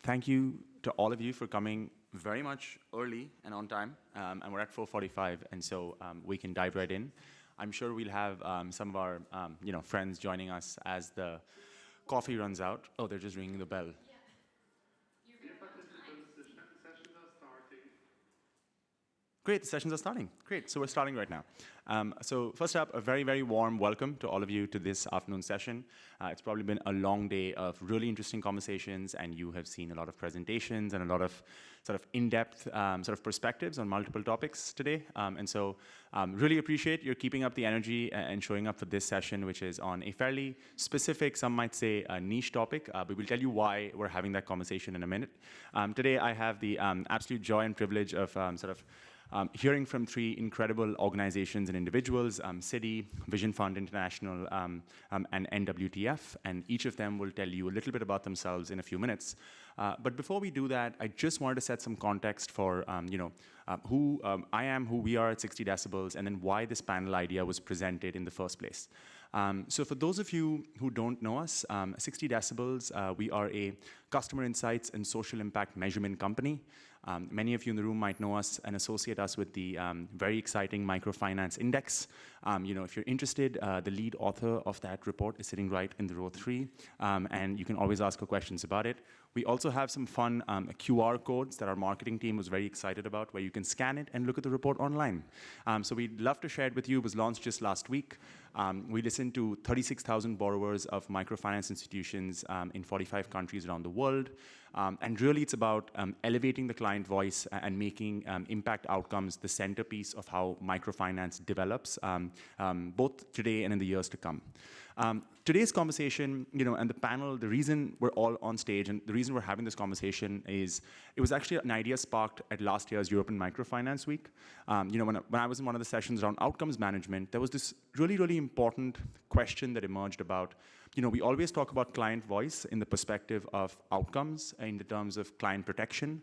Thank you to all of you for coming very much early and on time. And we're at 4:45, and so we can dive right in. I'm sure we'll have some of our friends joining us as the coffee runs out. Oh, they're just ringing the bell. Great, the sessions are starting. Great, so we're starting right now. So first up, a very, very warm welcome to all of you to this afternoon session. It's probably been a long day of really interesting conversations, and you have seen a lot of presentations and a lot of sort of in-depth sort of perspectives on multiple topics today. And so really appreciate your keeping up the energy and showing up for this session, which is on a fairly specific, some might say, a niche topic. But we'll tell you why we're having that conversation in a minute. Today, I have the absolute joy and privilege of hearing from three incredible organizations and individuals, Citi, Vision Fund International, and NWTF, and each of them will tell you a little bit about themselves in a few minutes. But before we do that, I just wanted to set some context for who I am, who we are at 60 Decibels, and then why this panel idea was presented in the first place. So for those of you who don't know us, 60 Decibels, we are a customer insights and social impact measurement company. Many of you in the room might know us and associate us with the very exciting microfinance index. If you're interested, the lead author of that report is sitting right in the row 3, and you can always ask her questions about it. We also have some fun QR codes that our marketing team was very excited about, where you can scan it and look at the report online. So we'd love to share it with you. It was launched just last week. We listened to 36,000 borrowers of microfinance institutions in 45 countries around the world. And really, it's about elevating the client voice and making impact outcomes the centerpiece of how microfinance develops, both today and in the years to come. Today's conversation, and the panel, the reason we're all on stage and the reason we're having this conversation is it was actually an idea sparked at last year's European Microfinance Week. When I was in one of the sessions around outcomes management, there was this really, really important question that emerged about, we always talk about client voice in the perspective of outcomes in the terms of client protection,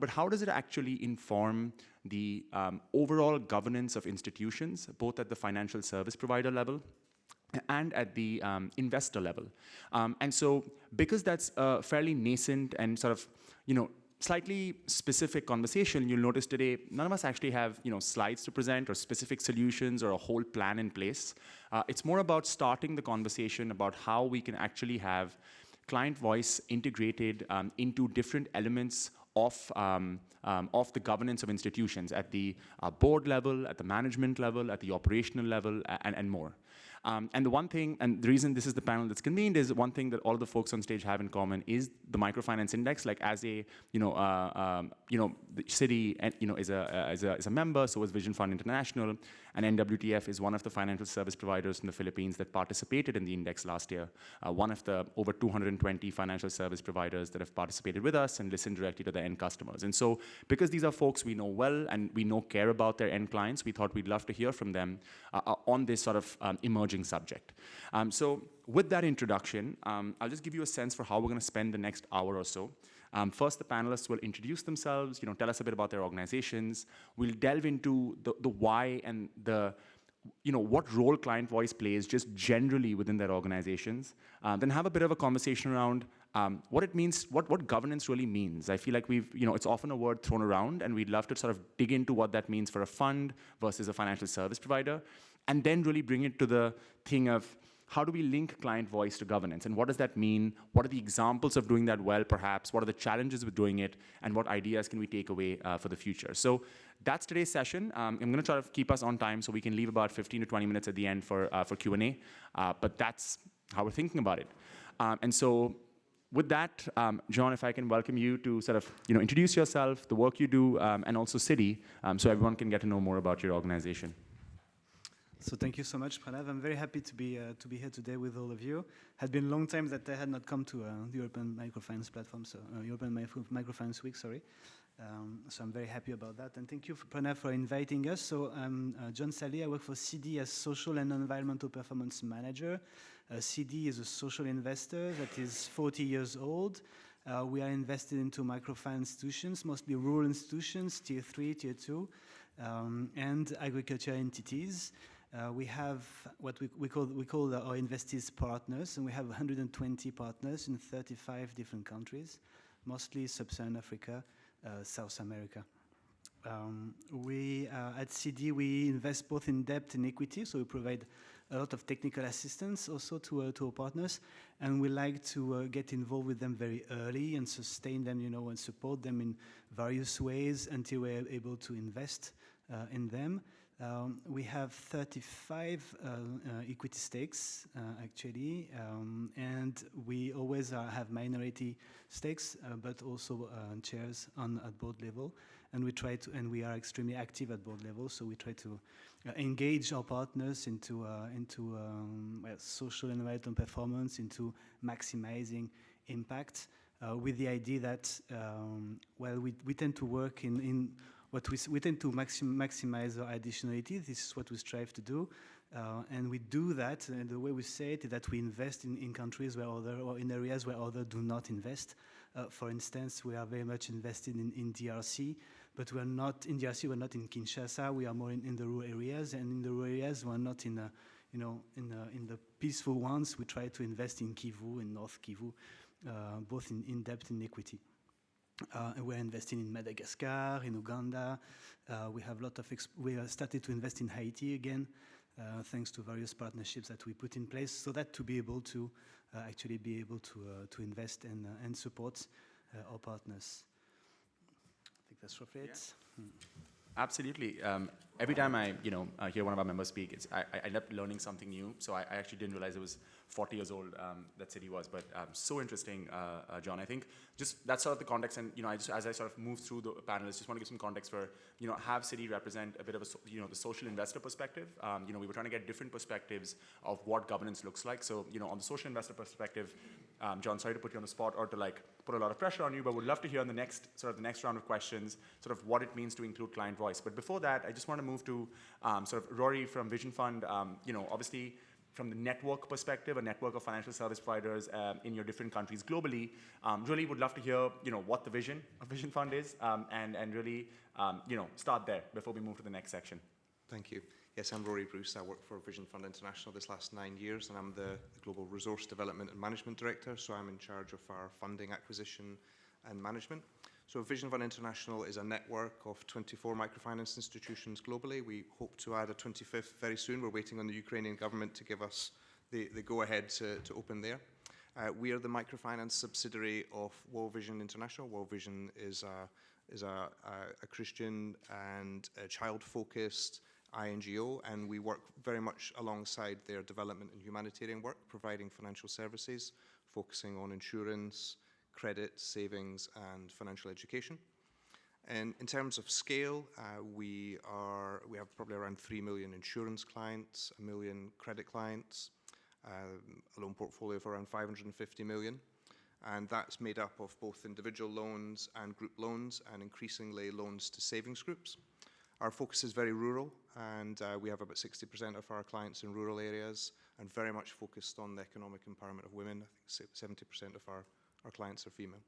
but how does it actually inform the overall governance of institutions, both at the financial service provider level and at the investor level? And so because that's a fairly nascent and sort of, slightly specific conversation, you'll notice today, none of us actually have, slides to present or specific solutions or a whole plan in place. It's more about starting the conversation about how we can actually have client voice integrated into different elements of the governance of institutions at the board level, at the management level, at the operational level, and more. And the one thing, and the reason this is the panel that's convened, is one thing that all of the folks on stage have in common is the microfinance index. Like as a, the Citi, is a member, so is Vision Fund International, and NWTF is one of the financial service providers in the Philippines that participated in the index last year. One of the over 220 financial service providers that have participated with us and listened directly to their end customers. And so, because these are folks we know well and we care about their end clients, we thought we'd love to hear from them on this sort of emerging subject. So with that introduction, I'll just give you a sense for how we're going to spend the next hour or so. First, the panelists will introduce themselves, tell us a bit about their organizations. We'll delve into the why and the what role client voice plays just generally within their organizations. Then have a bit of a conversation around what it means, what governance really means. I feel like it's often a word thrown around, and we'd love to sort of dig into what that means for a fund versus a financial service provider, and then really bring it to the thing of how do we link client voice to governance, and what does that mean? What are the examples of doing that well, perhaps? What are the challenges with doing it, and what ideas can we take away for the future? So that's today's session. I'm going to try to keep us on time so we can leave about 15 to 20 minutes at the end for Q&A, but that's how we're thinking about it. And so with that, John, if I can welcome you to sort of introduce yourself, the work you do, and also Citi, so everyone can get to know more about your organization. So thank you so much, Pranav. I'm very happy to be here today with all of you. It had been a long time that I had not come to the European Microfinance platform, so European Microfinance Week, sorry. So I'm very happy about that. And thank you, Pranav, for inviting us. So I'm John Sally. I work for Citi as Social and Environmental Performance Manager. Citi is a social investor that is 40 years old. We are invested into microfinance institutions, mostly rural institutions, Tier 3, Tier 2, and agriculture entities. We have what we call our investees partners, and we have 120 partners in 35 different countries. mostly Sub-Saharan Africa, South America. We at CD we invest both in debt and equity, so we provide a lot of technical assistance also to our partners, and we like to get involved with them very early and sustain them, and support them in various ways until we're able to invest in them. We have 35 equity stakes, actually, and we always have minority stakes, but also chairs at board level. And we are extremely active at board level, so we try to engage our partners into social and environmental performance, into maximizing impact, with the idea that, we tend to work in we tend to maximize our additionality. This is what we strive to do. And we do that, and the way we say it is that we invest in countries or in areas where others do not invest. For instance, we are very much invested in DRC, but we are not in DRC, we're not in Kinshasa, we are more in the rural areas, and in the rural areas we're not in the peaceful ones. We try to invest in Kivu, in North Kivu, both in debt and equity. We're investing in Madagascar, in Uganda. We have we have started to invest in Haiti again, thanks to various partnerships that we put in place, so that to be able to actually be able to invest and support our partners. I think that's roughly it. Yeah. Absolutely. Every time I hear one of our members speak, I end up learning something new. So I actually didn't realize it was 40 years old that city was, but so interesting, John. I think just that's sort of the context, and as I sort of move through the panelists, just want to give some context for have city represent a bit of the social investor perspective. We were trying to get different perspectives of what governance looks like. So on the social investor perspective, John, sorry to put you on the spot or to put a lot of pressure on you, but would love to hear in the next round of questions sort of what it means to include client voice. But before that, I just want to move to sort of Rory from Vision Fund. Obviously, from the network perspective, a network of financial service providers in your different countries globally, really would love to hear what the vision of Vision Fund is, and really start there before we move to the next section. Thank you. Yes, I'm Rory Bruce. I work for Vision Fund International this last 9 years, and I'm the Global Resource Development and Management Director, so I'm in charge of our funding acquisition and management. So Vision Fund International is a network of 24 microfinance institutions globally. We hope to add a 25th very soon. We're waiting on the Ukrainian government to give us the go-ahead to open there. We are the microfinance subsidiary of World Vision International. World Vision is a Christian and a child-focused INGO, and we work very much alongside their development and humanitarian work, providing financial services, focusing on insurance, credit, savings, and financial education. And in terms of scale, we have probably around 3 million insurance clients, 1 million credit clients, a loan portfolio of around 550 million. And that's made up of both individual loans and group loans, and increasingly loans to savings groups. Our focus is very rural, and we have about 60% of our clients in rural areas, and very much focused on the economic empowerment of women. I think 70% of our clients are female.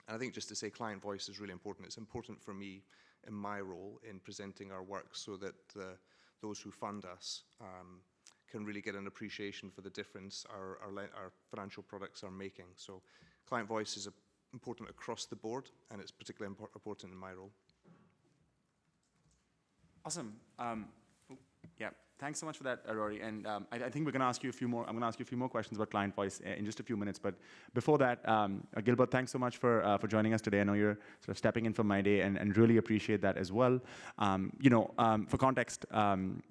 And I think just to say client voice is really important. It's important for me in my role in presenting our work so that those who fund us can really get an appreciation for the difference our financial products are making. So client voice is important across the board, and it's particularly important in my role. Awesome. Yeah, thanks so much for that, Rory. And I think we're going to ask you a few more. I'm going to ask you a few more questions about client voice in just a few minutes. But before that, Gilbert, thanks so much for joining us today. I know you're sort of stepping in for my day, and really appreciate that as well. For context, and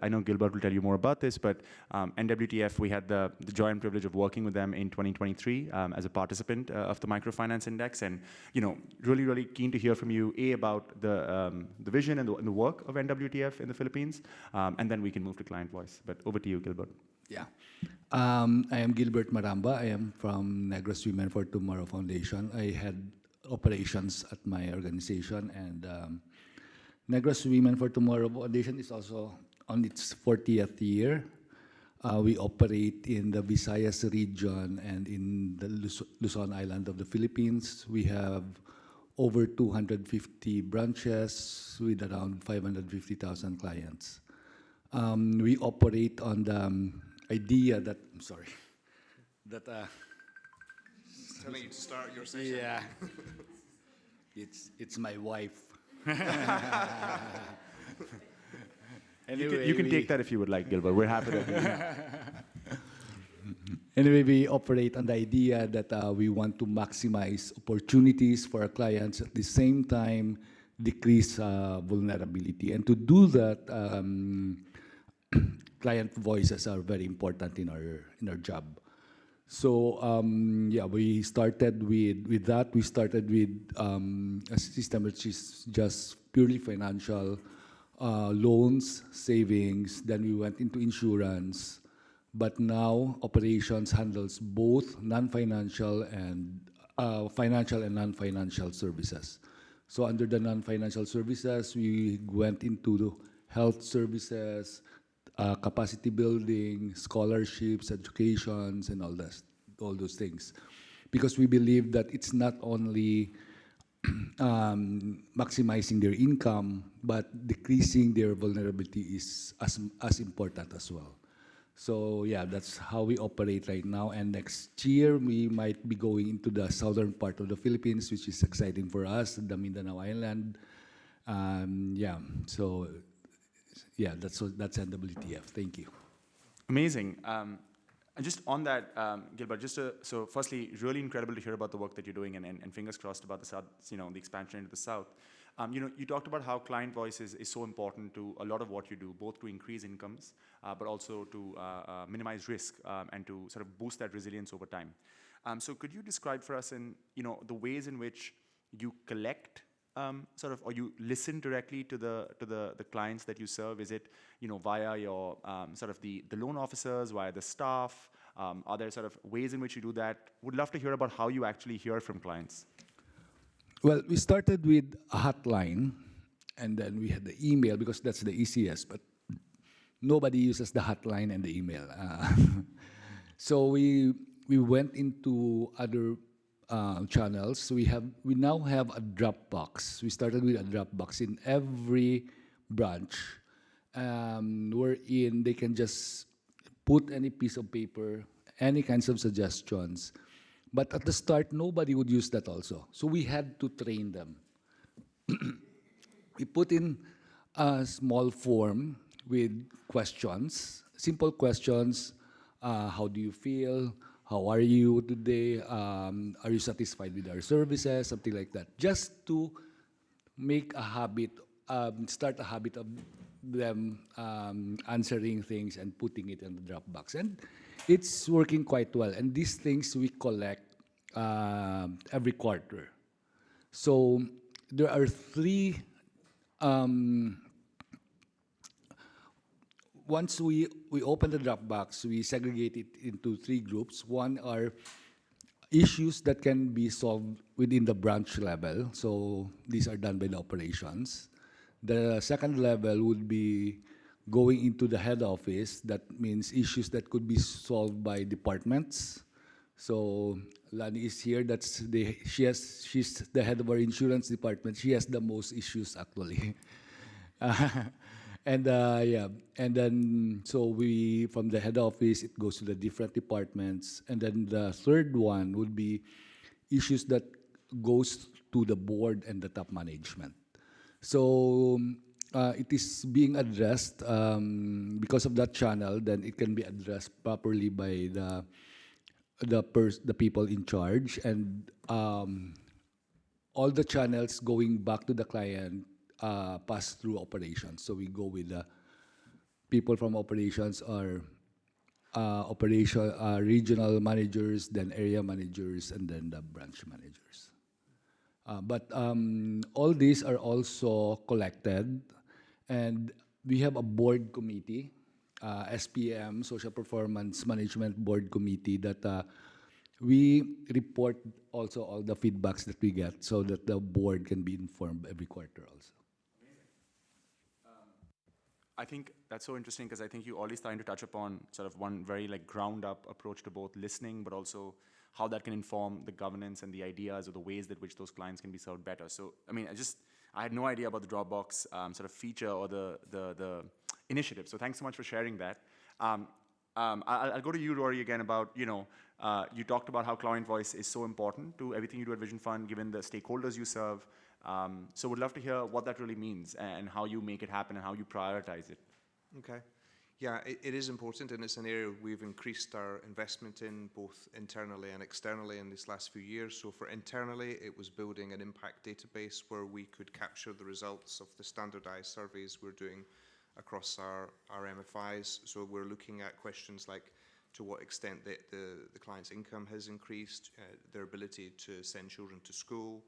I know Gilbert will tell you more about this, but NWTF, we had the joy and privilege of working with them in 2023 as a participant of the Microfinance Index, and really, really keen to hear from you about the vision and the work of NWTF in the Philippines. And then we can move to client voice. But over to you, Gilbert. Yeah. I am Gilbert Maramba. I am from Negros Women for Tomorrow Foundation. I had operations at my organization, and Negros Women for Tomorrow Foundation is also on its 40th year. We operate in the Visayas region and in the Luzon Island of the Philippines. We have over 250 branches with around 550,000 clients. We operate on the idea that, telling you to start your session. Yeah. It's my wife. You can take that if you would like, Gilbert. We're happy that you. Anyway, we operate on the idea that we want to maximize opportunities for our clients, at the same time decrease vulnerability. And to do that, client voices are very important in our job. So yeah, we started with that. We started with a system which is just purely financial, loans, savings. Then we went into insurance. But now operations handles both non-financial and financial and non-financial services. So under the non-financial services, we went into the health services, capacity building, scholarships, educations, and all those things. Because we believe that it's not only maximizing their income, but decreasing their vulnerability is as important as well. So yeah, that's how we operate right now. And next year, we might be going into the southern part of the Philippines, which is exciting for us, the Mindanao Island. Yeah, so yeah, that's NWTF. Thank you. Amazing. And just on that, Gilbert, so firstly, really incredible to hear about the work that you're doing, and fingers crossed about the South, the expansion into the South. You talked about how client voice is so important to a lot of what you do, both to increase incomes, but also to minimize risk and to sort of boost that resilience over time. So could you describe for us the ways in which you collect or you listen directly to the clients that you serve? Is it via your the loan officers, via the staff? Are there sort of ways in which you do that? Would love to hear about how you actually hear from clients. Well, we started with a hotline, and then we had the email because that's the easiest, but nobody uses the hotline and the email. So we went into other channels. We now have a Dropbox. We started with a Dropbox in every branch, wherein they can just put any piece of paper, any kinds of suggestions. But at the start, nobody would use that also. So we had to train them. We put in a small form with questions, simple questions. How do you feel? How are you today? Are you satisfied with our services? Something like that. Just to make a habit, start a habit of them answering things and putting it in the Dropbox. And it's working quite well. And these things we collect every quarter. So there are three. Once we open the Dropbox, we segregate it into three groups. One are issues that can be solved within the branch level. So these are done by the operations. The second level would be going into the head office. That means issues that could be solved by departments. So Lani is here. She's the head of our insurance department. She has the most issues actually. And then so from the head office it goes to the different departments, and then the third one would be issues that goes to the board and the top management. So it is being addressed because of that channel. Then it can be addressed properly by the people in charge, and all the channels going back to the client pass through operations. So we go with the people from operations or regional managers, then area managers, and then the branch managers. But all these are also collected, and we have a board committee, SPM, Social Performance Management Board Committee, that we report also all the feedbacks that we get so that the board can be informed every quarter also. I think that's so interesting because I think you always starting to touch upon sort of one very ground up approach to both listening, but also how that can inform the governance and the ideas or the ways that which those clients can be served better. So, I mean, I had no idea about the Dropbox sort of feature or the initiative. So thanks so much for sharing that. I'll go to you, Rory, again about, you talked about how client voice is so important to everything you do at Vision Fund, given the stakeholders you serve. So would love to hear what that really means and how you make it happen and how you prioritize it. Okay. Yeah, it is important, and it's an area we've increased our investment in both internally and externally in these last few years. So for internally, it was building an impact database where we could capture the results of the standardized surveys we're doing across our MFIs. So we're looking at questions like to what extent the client's income has increased, their ability to send children to school,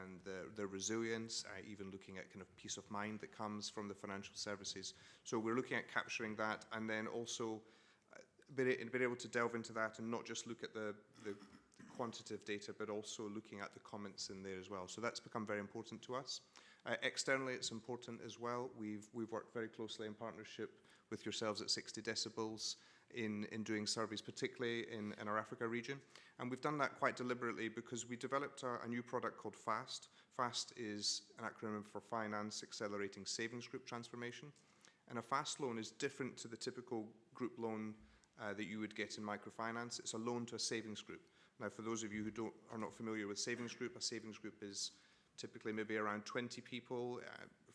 and their resilience, even looking at kind of peace of mind that comes from the financial services. So we're looking at capturing that, and then also being able to delve into that and not just look at the quantitative data, but also looking at the comments in there as well. So that's become very important to us. Externally, it's important as well. We've worked very closely in partnership with yourselves at 60 Decibels in doing surveys, particularly in our Africa region. And we've done that quite deliberately because we developed a new product called FAST. FAST is an acronym for Finance Accelerating Savings Group Transformation. And a FAST loan is different to the typical group loan that you would get in microfinance. It's a loan to a savings group. Now, for those of you who are not familiar with savings group, a savings group is typically maybe around 20 people.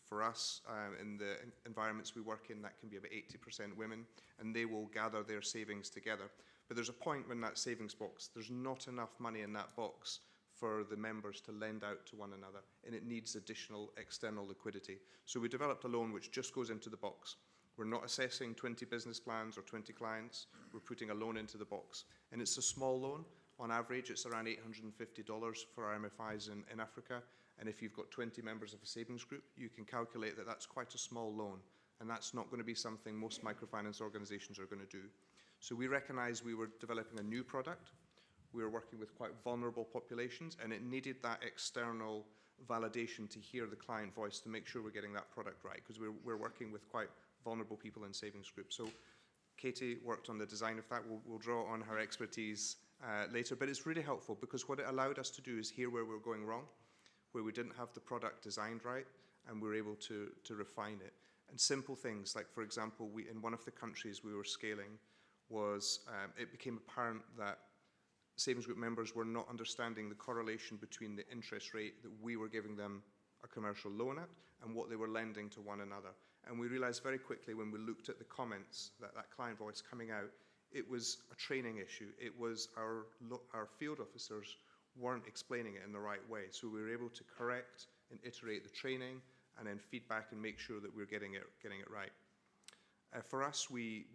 For us, in the environments we work in, that can be about 80% women, and they will gather their savings together. But there's a point when that savings box, there's not enough money in that box for the members to lend out to one another, and it needs additional external liquidity. So we developed a loan which just goes into the box. We're not assessing 20 business plans or 20 clients. We're putting a loan into the box. And it's a small loan. On average, it's around $850 for our MFIs in Africa. And if you've got 20 members of a savings group, you can calculate that that's quite a small loan. And that's not going to be something most microfinance organizations are going to do. So we recognized we were developing a new product. We were working with quite vulnerable populations, and it needed that external validation to hear the client voice to make sure we're getting that product right, because we're working with quite vulnerable people in savings groups. So Katie worked on the design of that. We'll draw on her expertise later, but it's really helpful because what it allowed us to do is hear where we're going wrong, where we didn't have the product designed right, and we were able to refine it. And simple things like, for example, in one of the countries we were scaling was it became apparent that savings group members were not understanding the correlation between the interest rate that we were giving them a commercial loan at and what they were lending to one another. And we realized very quickly when we looked at the comments that client voice coming out, it was a training issue. It was our field officers weren't explaining it in the right way. So we were able to correct and iterate the training and then feedback and make sure that we're getting it right. For us, we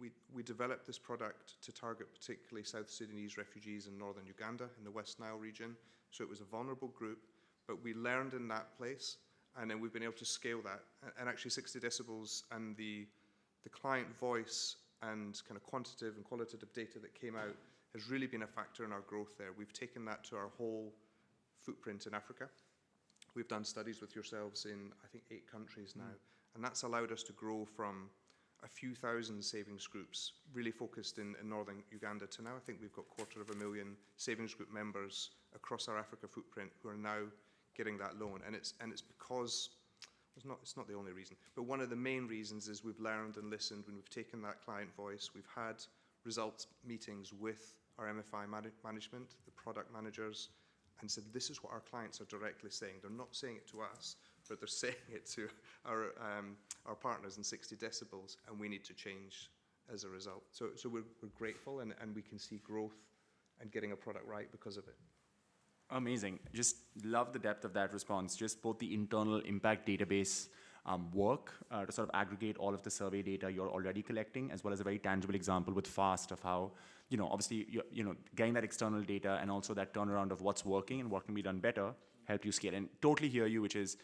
developed this product to target particularly South Sudanese refugees in northern Uganda, in the West Nile region. So it was a vulnerable group, but we learned in that place, and then we've been able to scale that. And actually 60 Decibels and the client voice and kind of quantitative and qualitative data that came out has really been a factor in our growth there. We've taken that to our whole footprint in Africa. We've done studies with yourselves in, I think, 8 countries now, and that's allowed us to grow from a few thousand savings groups, really focused in northern Uganda, to now I think we've got 250,000 savings group members across our Africa footprint who are now getting that loan. And it's because, it's not the only reason, but one of the main reasons is we've learned and listened when we've taken that client voice. We've had results meetings with our MFI management, the product managers, and said, this is what our clients are directly saying. They're not saying it to us, but they're saying it to our partners in 60 Decibels, and we need to change as a result. So we're grateful, and we can see growth and getting a product right because of it. Amazing. Just love the depth of that response. Just both the internal impact database work to sort of aggregate all of the survey data you're already collecting, as well as a very tangible example with FAST of how, obviously, getting that external data and also that turnaround of what's working and what can be done better help you scale. And totally hear you, which is,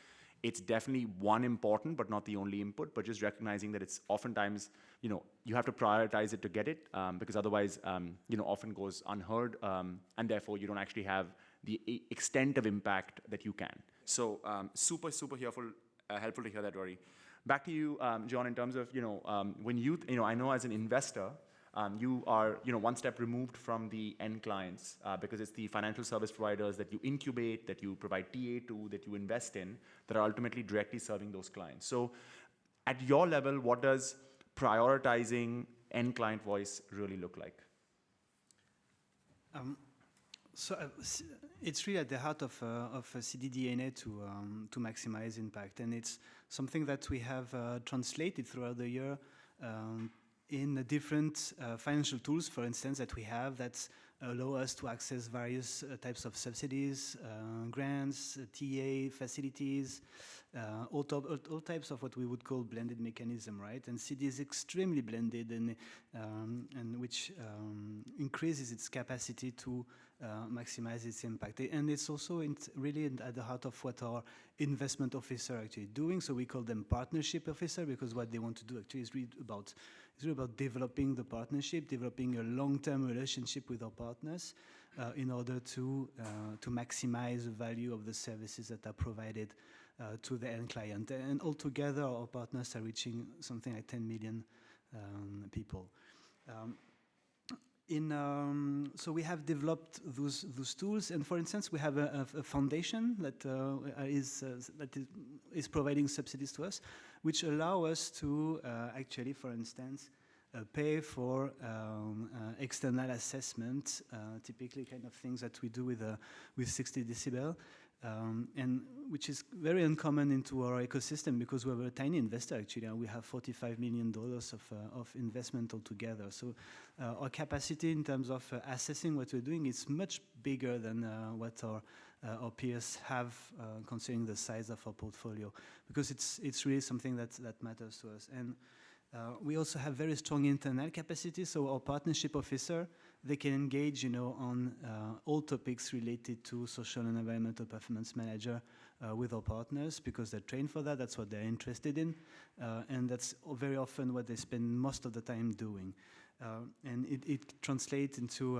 it's definitely one important, but not the only input, but just recognizing that it's oftentimes, you have to prioritize it to get it, because otherwise, often goes unheard, and therefore you don't actually have the extent of impact that you can. So super, super helpful to hear that, Rory. Back to you, John, in terms of, when you, I know as an investor, you are, one step removed from the end clients because it's the financial service providers that you incubate, that you provide TA to, that you invest in, that are ultimately directly serving those clients. So at your level, what does prioritizing end client voice really look like? It's really at the heart of CDDNA to maximize impact, and it's something that we have translated throughout the year in different financial tools, for instance, that we have that allow us to access various types of subsidies, grants, TA facilities, all types of what we would call blended mechanism, right? And CD is extremely blended, and which increases its capacity to maximize its impact. And it's also really at the heart of what our investment officer are actually doing. So we call them partnership officer, because what they want to do actually is really about developing the partnership, developing a long-term relationship with our partners in order to maximize the value of the services that are provided to the end client. And altogether, our partners are reaching something like 10 million people. So we have developed those tools, and for instance, we have a foundation that is providing subsidies to us, which allow us to actually, for instance, pay for external assessment, typically kind of things that we do with 60 decibel, and which is very uncommon into our ecosystem because we're a tiny investor actually, and we have $45 million of investment altogether. So our capacity in terms of assessing what we're doing is much bigger than what our peers have, considering the size of our portfolio, because it's really something that matters to us. And we also have very strong internal capacity, so our partnership officer, they can engage, on all topics related to social and environmental performance manager with our partners, because they're trained for that. That's what they're interested in, and that's very often what they spend most of the time doing. And it translates into,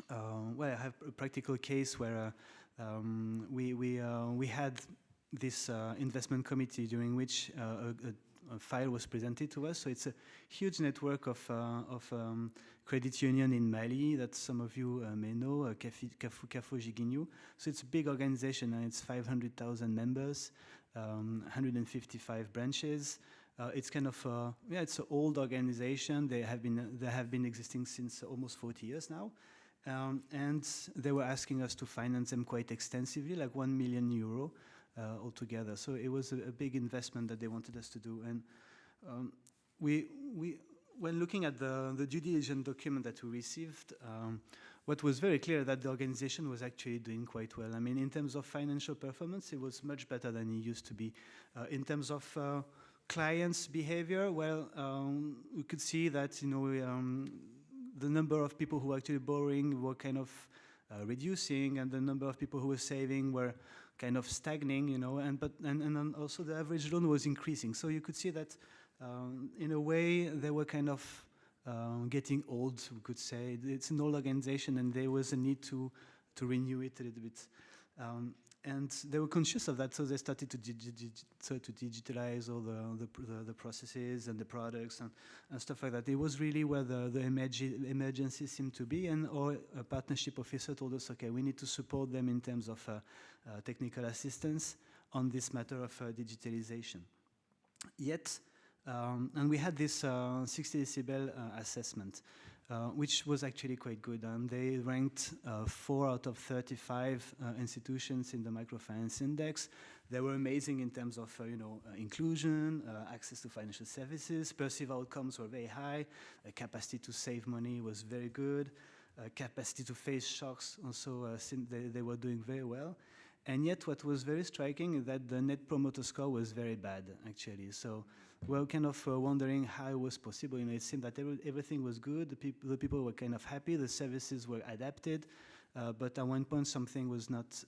well, I have a practical case where we had this investment committee during which a file was presented to us. So it's a huge network of credit union in Mali that some of you may know, Kafou Giguignou. So it's a big organization, and it's 500,000 members, 155 branches. It's kind of it's an old organization. They have been existing since almost 40 years now, and they were asking us to finance them quite extensively, like €1 million. Altogether. So it was a big investment that they wanted us to do. And when looking at the due diligence document that we received, what was very clear that the organization was actually doing quite well. I mean, in terms of financial performance, it was much better than it used to be. In terms of clients' behavior, well, we could see that, the number of people who were actually borrowing were kind of reducing, and the number of people who were saving were kind of stagnating, and also the average loan was increasing. So you could see that, in a way, they were kind of getting old, we could say. It's an old organization, and there was a need to renew it a little bit. And they were conscious of that, so they started to digitalize all the processes and the products and stuff like that. It was really where the emergency seemed to be, and our partnership officer told us, okay, we need to support them in terms of technical assistance on this matter of digitalization. Yet, and we had this 60 decibel assessment, which was actually quite good. They ranked 4 out of 35 institutions in the microfinance index. They were amazing in terms of inclusion, access to financial services. Perceived outcomes were very high. Capacity to save money was very good. Capacity to face shocks also, they were doing very well. And yet what was very striking is that the net promoter score was very bad, actually. So we're kind of wondering how it was possible. It seemed that everything was good. The people were kind of happy. The services were adapted. But at one point, something was not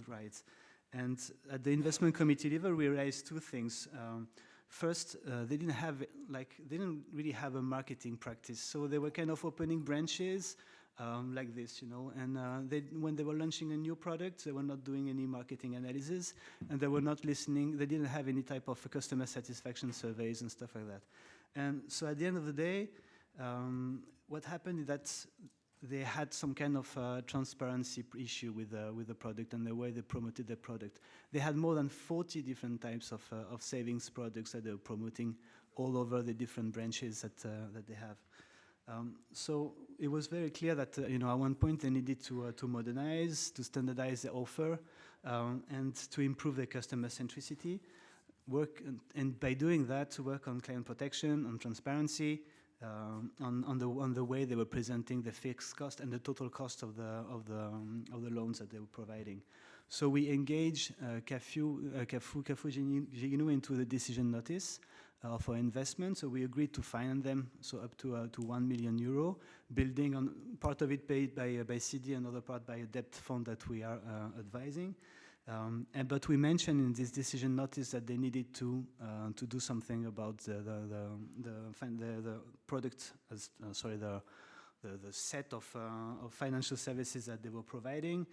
right. And at the investment committee level, we realized 2 things. First, they didn't really have a marketing practice. So they were kind of opening branches like this, and when they were launching a new product, they were not doing any marketing analysis, and they were not listening. They didn't have any type of customer satisfaction surveys and stuff like that. And so at the end of the day, what happened is that they had some kind of transparency issue with the product and the way they promoted the product. They had more than 40 different types of savings products that they were promoting all over the different branches that they have. So it was very clear that at one point they needed to modernize, to standardize the offer, and to improve their customer centricity. And by doing that, to work on client protection, on transparency, on the way they were presenting the fixed cost and the total cost of the loans that they were providing. So we engaged Cafu Ginu into the decision notice for investment. So we agreed to finance them, so up to 1 million euro, building on part of it paid by CD, another part by a debt fund that we are advising. But we mentioned in this decision notice that they needed to do something about the product, the set of financial services that they were providing,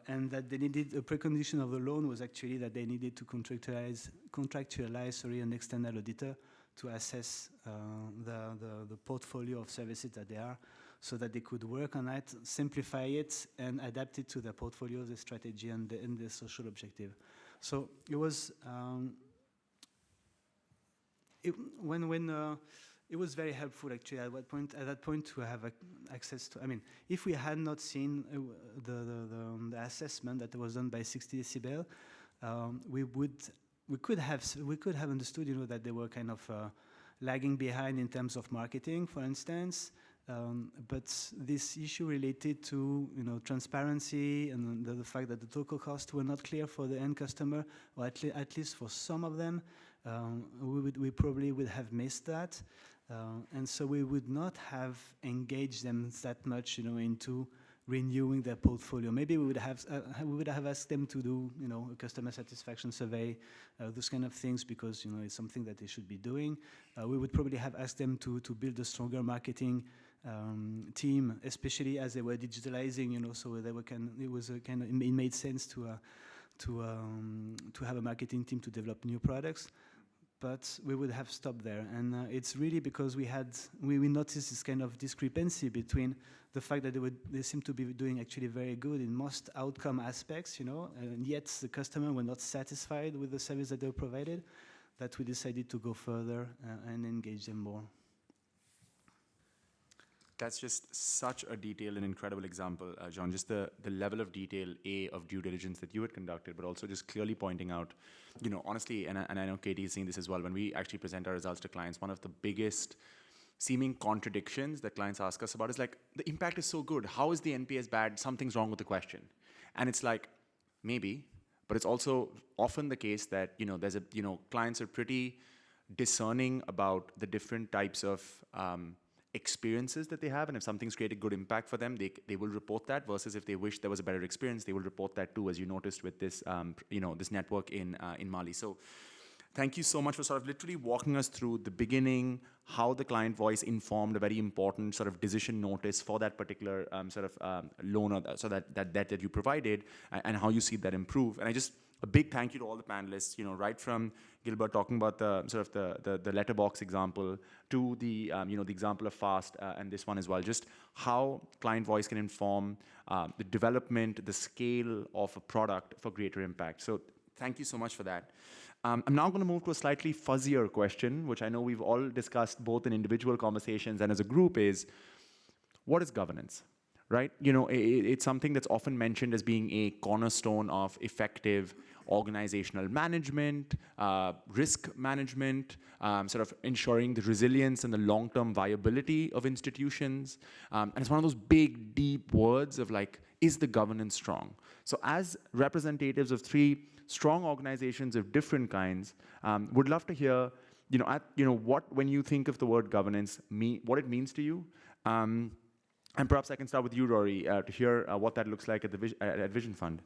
and that they needed a precondition of the loan was actually that they needed to contractualize an external auditor to assess the portfolio of services that they are, so that they could work on it, simplify it, and adapt it to their portfolio, the strategy, and the social objective. So it was it was very helpful actually at that point to have access to. I mean, if we had not seen the assessment that was done by 60 decibel, we could have understood, that they were kind of lagging behind in terms of marketing, for instance. But this issue related to transparency and the fact that the total costs were not clear for the end customer, or at least for some of them, we probably would have missed that, and so we would not have engaged them that much, into renewing their portfolio. Maybe we would have asked them to do, a customer satisfaction survey, those kind of things, because it's something that they should be doing. We would probably have asked them to build a stronger marketing team, especially as they were digitalizing, so they were it made sense to have a marketing team to develop new products. But we would have stopped there, and it's really because we noticed this kind of discrepancy between the fact that they seem to be doing actually very good in most outcome aspects, and yet the customer were not satisfied with the service that they were provided, that we decided to go further and engage them more. That's just such a detailed and incredible example, John. Just the level of detail, of due diligence that you had conducted, but also just clearly pointing out, honestly, and I know Katie is seeing this as well, when we actually present our results to clients, one of the biggest seeming contradictions that clients ask us about is like, the impact is so good. How is the NPS bad? Something's wrong with the question. And it's like, maybe, but it's also often the case that, clients are pretty discerning about the different types of experiences that they have, and if something's created good impact for them, they will report that, versus if they wish there was a better experience, they will report that too, as you noticed with this this network in Mali. So thank you so much for sort of literally walking us through the beginning, how the client voice informed a very important sort of decision notice for that particular loan, or so that you provided, and how you see that improve. And I just a big thank you to all the panelists, right from Gilbert talking about the sort of the letterbox example to the the example of Fast and this one as well, just how client voice can inform the development, the scale of a product for greater impact. So thank you so much for that. I'm now going to move to a slightly fuzzier question, which I know we've all discussed both in individual conversations and as a group, is what is governance? Right? It's something that's often mentioned as being a cornerstone of effective organizational management, risk management, sort of ensuring the resilience and the long-term viability of institutions. And it's one of those big, deep words of like, is the governance strong? So as representatives of three strong organizations of different kinds, would love to hear, what, when you think of the word governance, what it means to you. And perhaps I can start with you, Rory, to hear what that looks like at Vision Fund.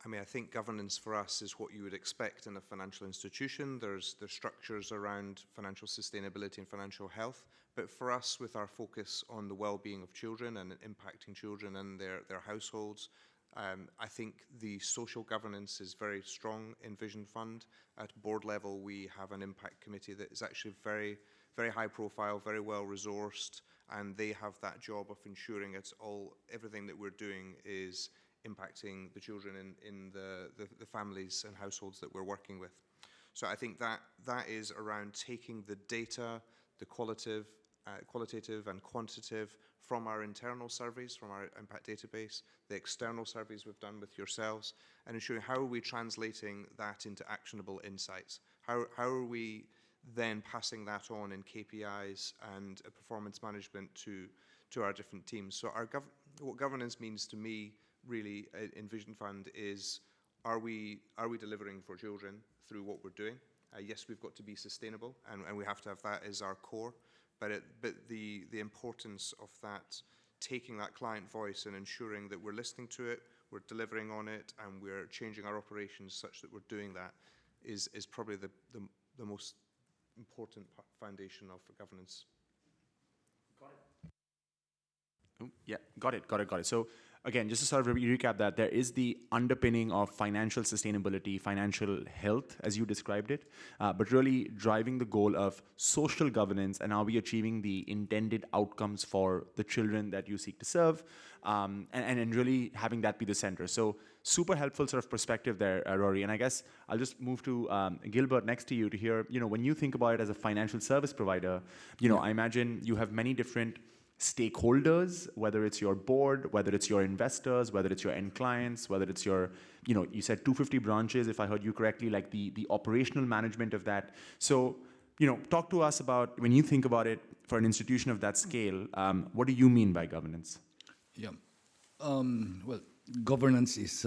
I mean, I think governance for us is what you would expect in a financial institution. There's structures around financial sustainability and financial health. But for us, with our focus on the well-being of children and impacting children and their households, I think the social governance is very strong in Vision Fund. At board level, we have an impact committee that is actually very, very high profile, very well resourced, and they have that job of ensuring everything that we're doing is impacting the children in the families and households that we're working with. So I think that is around taking the data, the qualitative and quantitative from our internal surveys, from our impact database, the external surveys we've done with yourselves, and ensuring how are we translating that into actionable insights? How are we then passing that on in KPIs and performance management to our different teams? So what governance means to me really in Vision Fund is, are we delivering for children through what we're doing? Yes, we've got to be sustainable, and we have to have that as our core. But the importance of that, taking that client voice and ensuring that we're listening to it, we're delivering on it, and we're changing our operations such that we're doing that is probably the most important foundation of governance. Oh, yeah, got it. So again, just to sort of recap that, there is the underpinning of financial sustainability, financial health, as you described it, but really driving the goal of social governance, and are we achieving the intended outcomes for the children that you seek to serve, and really having that be the center. So super helpful sort of perspective there, Rory. And I guess I'll just move to Gilbert next to you to hear, when you think about it as a financial service provider, I imagine you have many different stakeholders, whether it's your board, whether it's your investors, whether it's your end clients, whether it's your, you said 250 branches, if I heard you correctly, like the operational management of that. So, talk to us about, when you think about it for an institution of that scale, what do you mean by governance? Yeah. Well, governance is,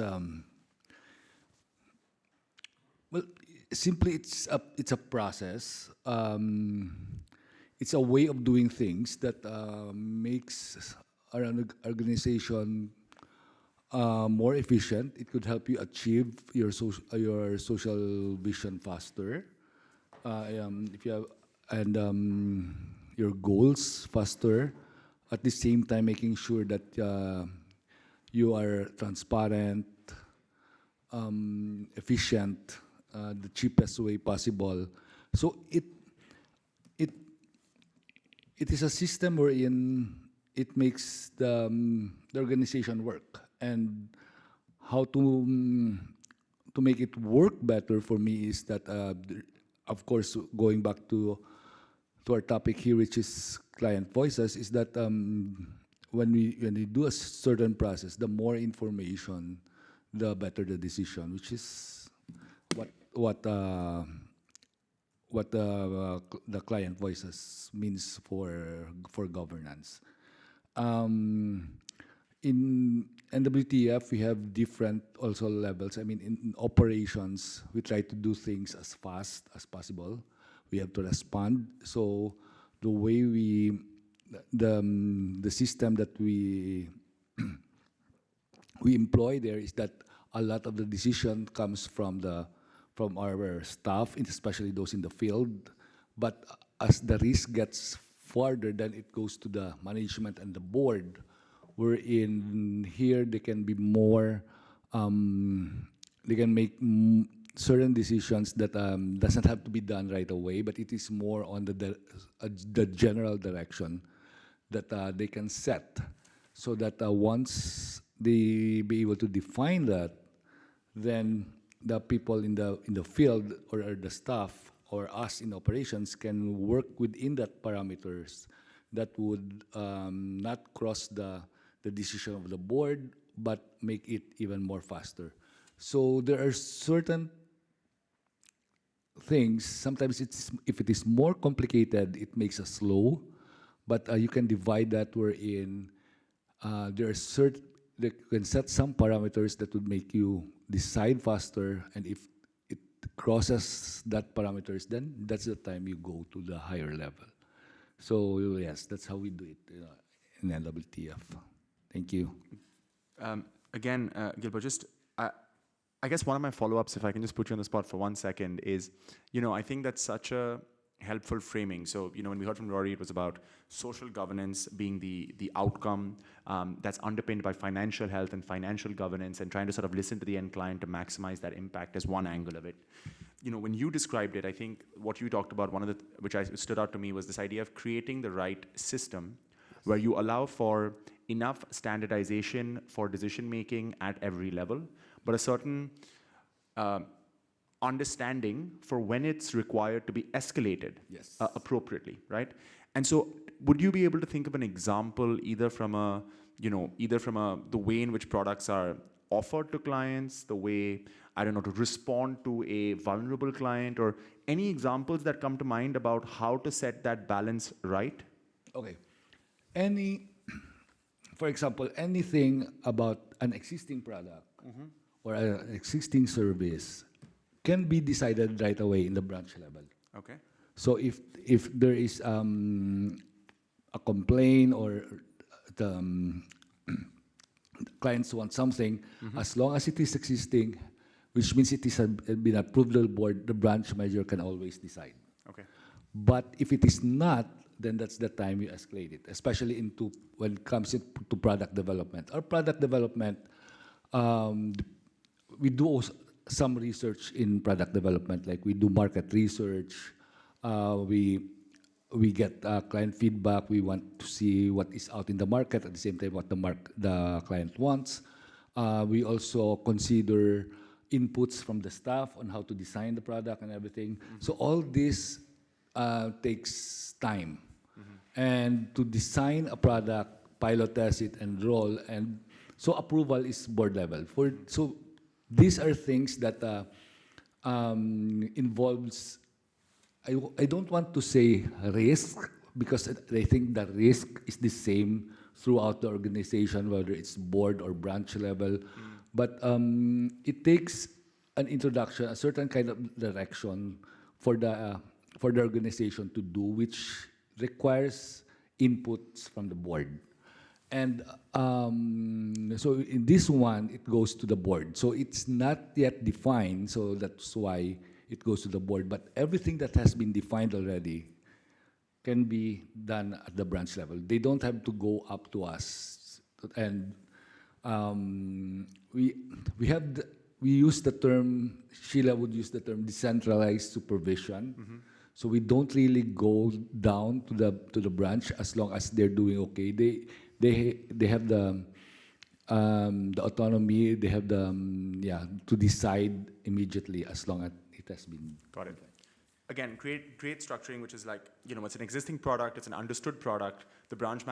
simply it's a process. It's a way of doing things that makes our organization more efficient. It could help you achieve your social vision faster. If you have your goals faster. At the same time, making sure that you are transparent, efficient, the cheapest way possible. So it is a system wherein it makes the organization work. And how to make it work better for me is that, of course, going back to our topic here, which is client voices, is that when we do a certain process, the more information, the better the decision, which is what the client voices means for governance. In NWTF, we have different also levels. I mean, in operations, we try to do things as fast as possible. We have to respond. So the way the system that we employ there is that a lot of the decision comes from our staff, especially those in the field. But as the risk gets further, then it goes to the management and the board, wherein here they can be more, they can make certain decisions that doesn't have to be done right away, but it is more on the general direction that they can set, so that once they be able to define that, then the people in the field or the staff or us in operations can work within that parameters that would not cross the decision of the board, but make it even more faster. So there are certain things, sometimes if it is more complicated, it makes us slow, but you can divide that wherein they can set some parameters that would make you decide faster, and if it crosses that parameters, then that's the time you go to the higher level. So yes, that's how we do it in NWTF. Thank you. Again, Gilbert, just I guess one of my follow-ups, if I can just put you on the spot for 1 second, is, I think that's such a helpful framing. So, when we heard from Rory, it was about social governance being the outcome that's underpinned by financial health and financial governance, and trying to sort of listen to the end client to maximize that impact as one angle of it. When you described it, I think what you talked about, which stood out to me, was this idea of creating the right system where you allow for enough standardization for decision making at every level, but a certain understanding for when it's required to be escalated Yes. appropriately, right? And so, would you be able to think of an example, either from the way in which products are offered to clients, the way, I don't know, to respond to a vulnerable client, or any examples that come to mind about how to set that balance right? Okay. For example, anything about an existing product or an existing service can be decided right away in the branch level. Okay. So if there is a complaint or the clients want something, as long as it is existing, which means it has been approved by the board, the branch manager can always decide. Okay. But if it is not, then that's the time you escalate it, especially when it comes to product development. Our product development, we do also some research in product development, like we do market research, we get client feedback, we want to see what is out in the market, at the same time what the client wants. We also consider inputs from the staff on how to design the product and everything. So all this takes time. And to design a product, pilot test it, and roll, and so approval is board level. So these are things that involves, I don't want to say risk, because I think the risk is the same throughout the organization, whether it's board or branch level. But it takes an introduction, a certain kind of direction for the organization to do, which requires inputs from the board. And so in this one, it goes to the board. So it's not yet defined, so that's why it goes to the board. But everything that has been defined already can be done at the branch level. They don't have to go up to us. And we use the term, Sheila would use the term decentralized supervision. So we don't really go down to the branch as long as they're doing okay. They have the autonomy. They have to decide immediately as long as it has been. Got it. Again, great structuring, which is like, it's an existing product, it's an understood product. The branch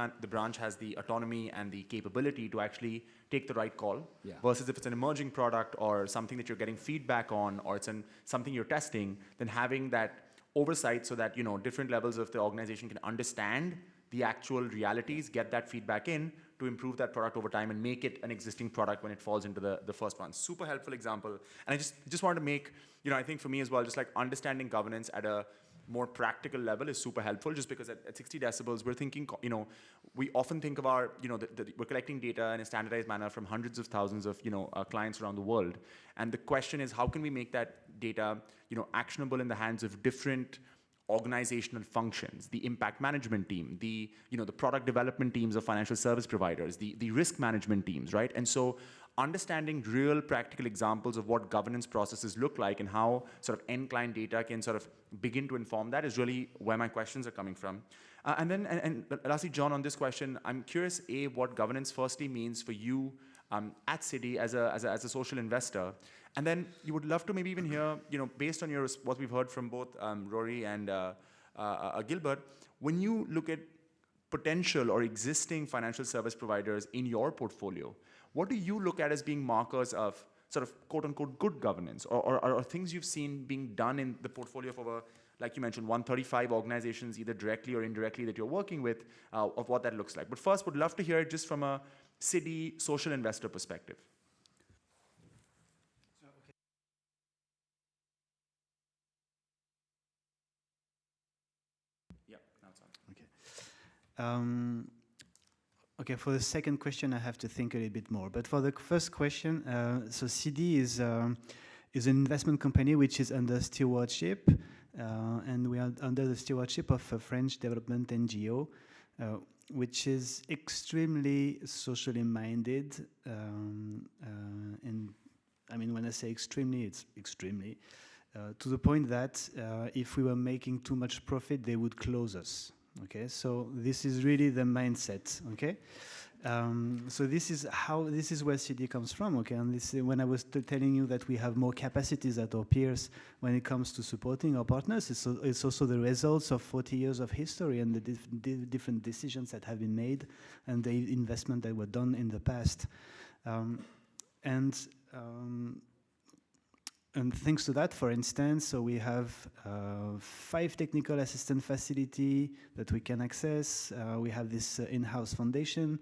has the autonomy and the capability to actually take the right call. Yeah. Versus if it's an emerging product or something that you're getting feedback on, or it's something you're testing, then having that oversight so that different levels of the organization can understand the actual realities, get that feedback in to improve that product over time and make it an existing product when it falls into the first one. Super helpful example. And I just wanted to make, I think for me as well, just like understanding governance at a more practical level is super helpful, just because at 60 decibels, we're thinking, we often think of our, we're collecting data in a standardized manner from hundreds of thousands of, clients around the world. And the question is, how can we make that data, actionable in the hands of different organizational functions, the impact management team, the product development teams of financial service providers, the risk management teams, right? And so understanding real practical examples of what governance processes look like and how sort of end client data can sort of begin to inform that is really where my questions are coming from. And lastly, John, on this question, I'm curious, what governance firstly means for you at Citi as a social investor. And then you would love to maybe even hear, based on what we've heard from both Rory and Gilbert, when you look at potential or existing financial service providers in your portfolio, what do you look at as being markers of sort of quote-unquote good governance, or things you've seen being done in the portfolio of over, like you mentioned, 135 organizations, either directly or indirectly, that you're working with, of what that looks like. But first, would love to hear it just from a Citi social investor perspective. Yeah, now it's on. Okay. Okay, for the second question, I have to think a little bit more. But for the first question, so Citi is an investment company which is under stewardship, and we are under the stewardship of a French development NGO, which is extremely socially minded. And I mean, when I say extremely, it's extremely. To the point that if we were making too much profit, they would close us. Okay, so this is really the mindset. Okay, So this is where CD comes from, okay? And this, when I was telling you that we have more capacities than our peers when it comes to supporting our partners, it's also the results of 40 years of history and the different decisions that have been made and the investment that were done in the past. And thanks to that, for instance, so we have 5 technical assistant facility that we can access. We have this in-house foundation.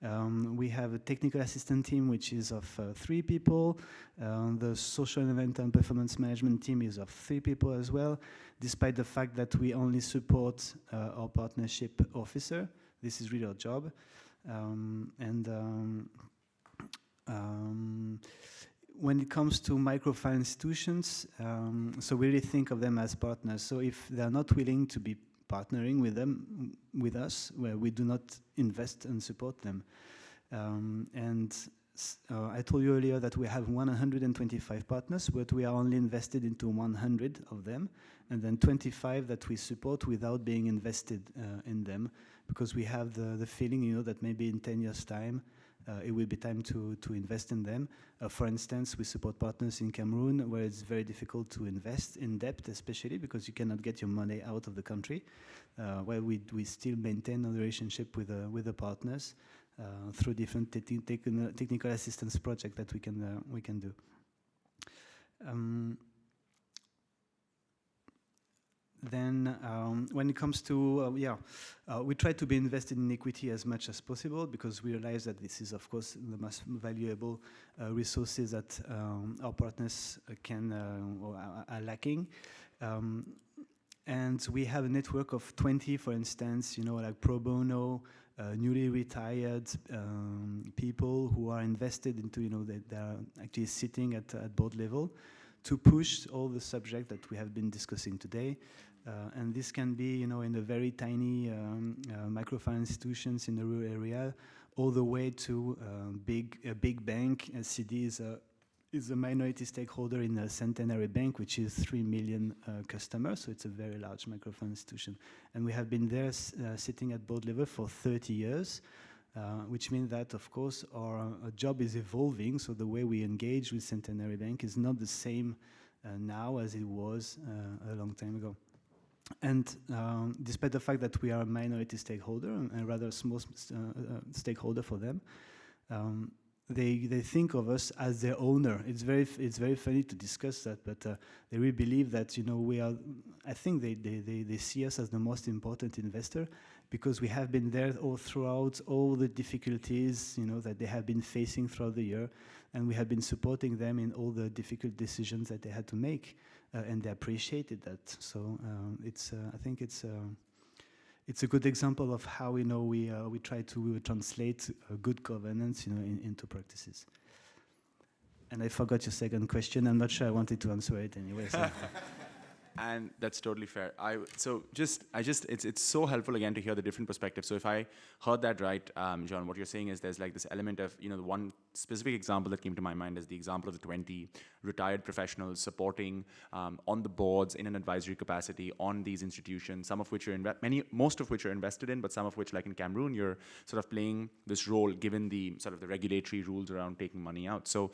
We have a technical assistant team, which is of 3 people. The social event and performance management team is of 3 people as well, despite the fact that we only support our partnership officer. This is really our job. When it comes to microfinance institutions, so we really think of them as partners. So if they're not willing to be partnering with us, where we do not invest and support them. I told you earlier that we have 125 partners, but we are only invested into 100 of them, and then 25 that we support without being invested in them, because we have the feeling, you know, that maybe in 10 years' time, it will be time to invest in them. For instance, we support partners in Cameroon where it's very difficult to invest in debt, especially because you cannot get your money out of the country, where we still maintain a relationship with the partners through different technical assistance projects that we can do. Then when it comes to, we try to be invested in equity as much as possible because we realize that this is, of course, the most valuable resources that our partners are lacking. And we have a network of 20, for instance, you know, like pro bono, newly retired people who are invested into, you know, they are actually sitting at board level to push all the subjects that we have been discussing today. And this can be, you know, in the very tiny microfinance institutions in the rural area, all the way to a big bank. CD is a minority stakeholder in a Centenary Bank, which is 3 million customers, so it's a very large microfinance institution. And we have been there sitting at board level for 30 years, which means that, of course, our job is evolving, so the way we engage with Centenary Bank is not the same now as it was a long time ago. And despite the fact that we are a minority stakeholder, and a rather small stakeholder for them, they think of us as their owner. It's very funny to discuss that, but they really believe that, you know, we are. I think they see us as the most important investor because we have been there all throughout all the difficulties, you know, that they have been facing throughout the year, and we have been supporting them in all the difficult decisions that they had to make, and they appreciated that. So I think it's a good example of how, you know, we try to translate good governance, you know, into practices. And I forgot your second question. I'm not sure I wanted to answer it anyway. So. And that's totally fair. It's so helpful again to hear the different perspectives. So if I heard that right, John, what you're saying is there's like this element of, you know, the one specific example that came to my mind is the example of the 20 retired professionals supporting on the boards in an advisory capacity on these institutions, some of which are most of which are invested in, but some of which, like in Cameroon, you're sort of playing this role given the sort of the regulatory rules around taking money out. So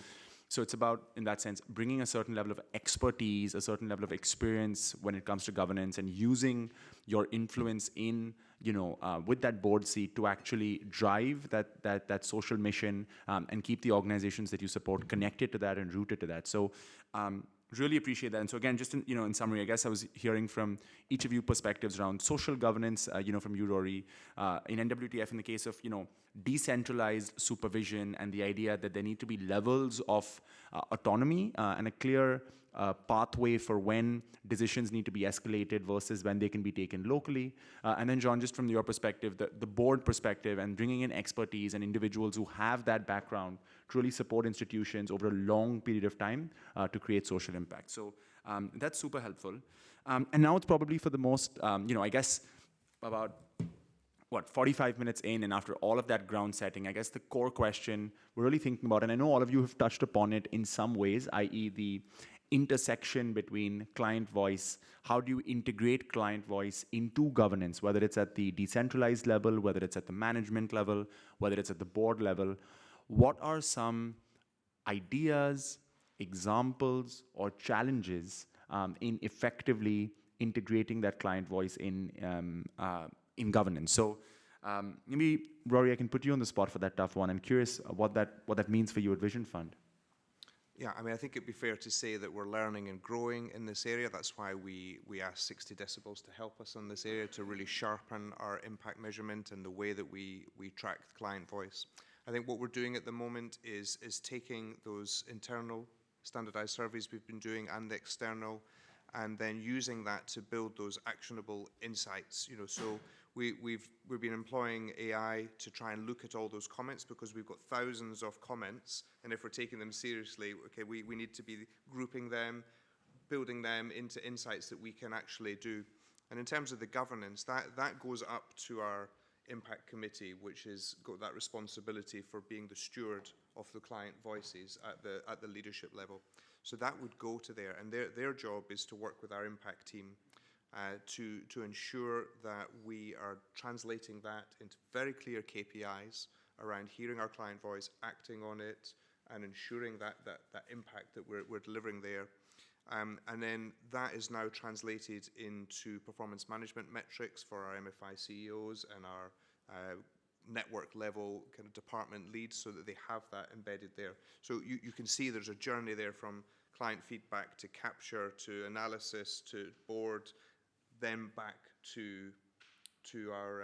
it's about, in that sense, bringing a certain level of expertise, a certain level of experience when it comes to governance, and using your influence in, you know, with that board seat to actually drive that social mission and keep the organizations that you support connected to that and rooted to that. So really appreciate that. And so again, just in summary, I guess I was hearing from each of you perspectives around social governance, from you, Rory, in NWTF in the case of, decentralized supervision and the idea that there need to be levels of autonomy and a clear pathway for when decisions need to be escalated versus when they can be taken locally. And then John, just from your perspective, the board perspective and bringing in expertise and individuals who have that background to really support institutions over a long period of time to create social impact. So that's super helpful. And now it's probably for the most, I guess about 45 minutes in, and after all of that ground setting, I guess the core question we're really thinking about, and I know all of you have touched upon it in some ways, i.e. the intersection between client voice? How do you integrate client voice into governance, whether it's at the decentralized level, whether it's at the management level, whether it's at the board level? What are some ideas, examples, or challenges in effectively integrating that client voice in governance? So maybe, Rory, I can put you on the spot for that tough one. I'm curious what that means for you at Vision Fund. Yeah, I mean, I think it'd be fair to say that we're learning and growing in this area. That's why we asked 60 Decibels to help us in this area to really sharpen our impact measurement and the way that we track client voice. I think what we're doing at the moment is taking those internal standardized surveys we've been doing and the external, and then using that to build those actionable insights. You know, so we've been employing AI to try and look at all those comments, because we've got thousands of comments, and if we're taking them seriously, okay, we need to be grouping them, building them into insights that we can actually do. And in terms of the governance, that goes up to our impact committee, which has got that responsibility for being the steward of the client voices at the leadership level. So that would go to there, and their job is to work with our impact team to ensure that we are translating that into very clear KPIs around hearing our client voice, acting on it, and ensuring that impact that we're delivering there. And then that is now translated into performance management metrics for our MFI CEOs and our network level kind of department leads, so that they have that embedded there. So you can see there's a journey there from client feedback to capture to analysis to board, then back to our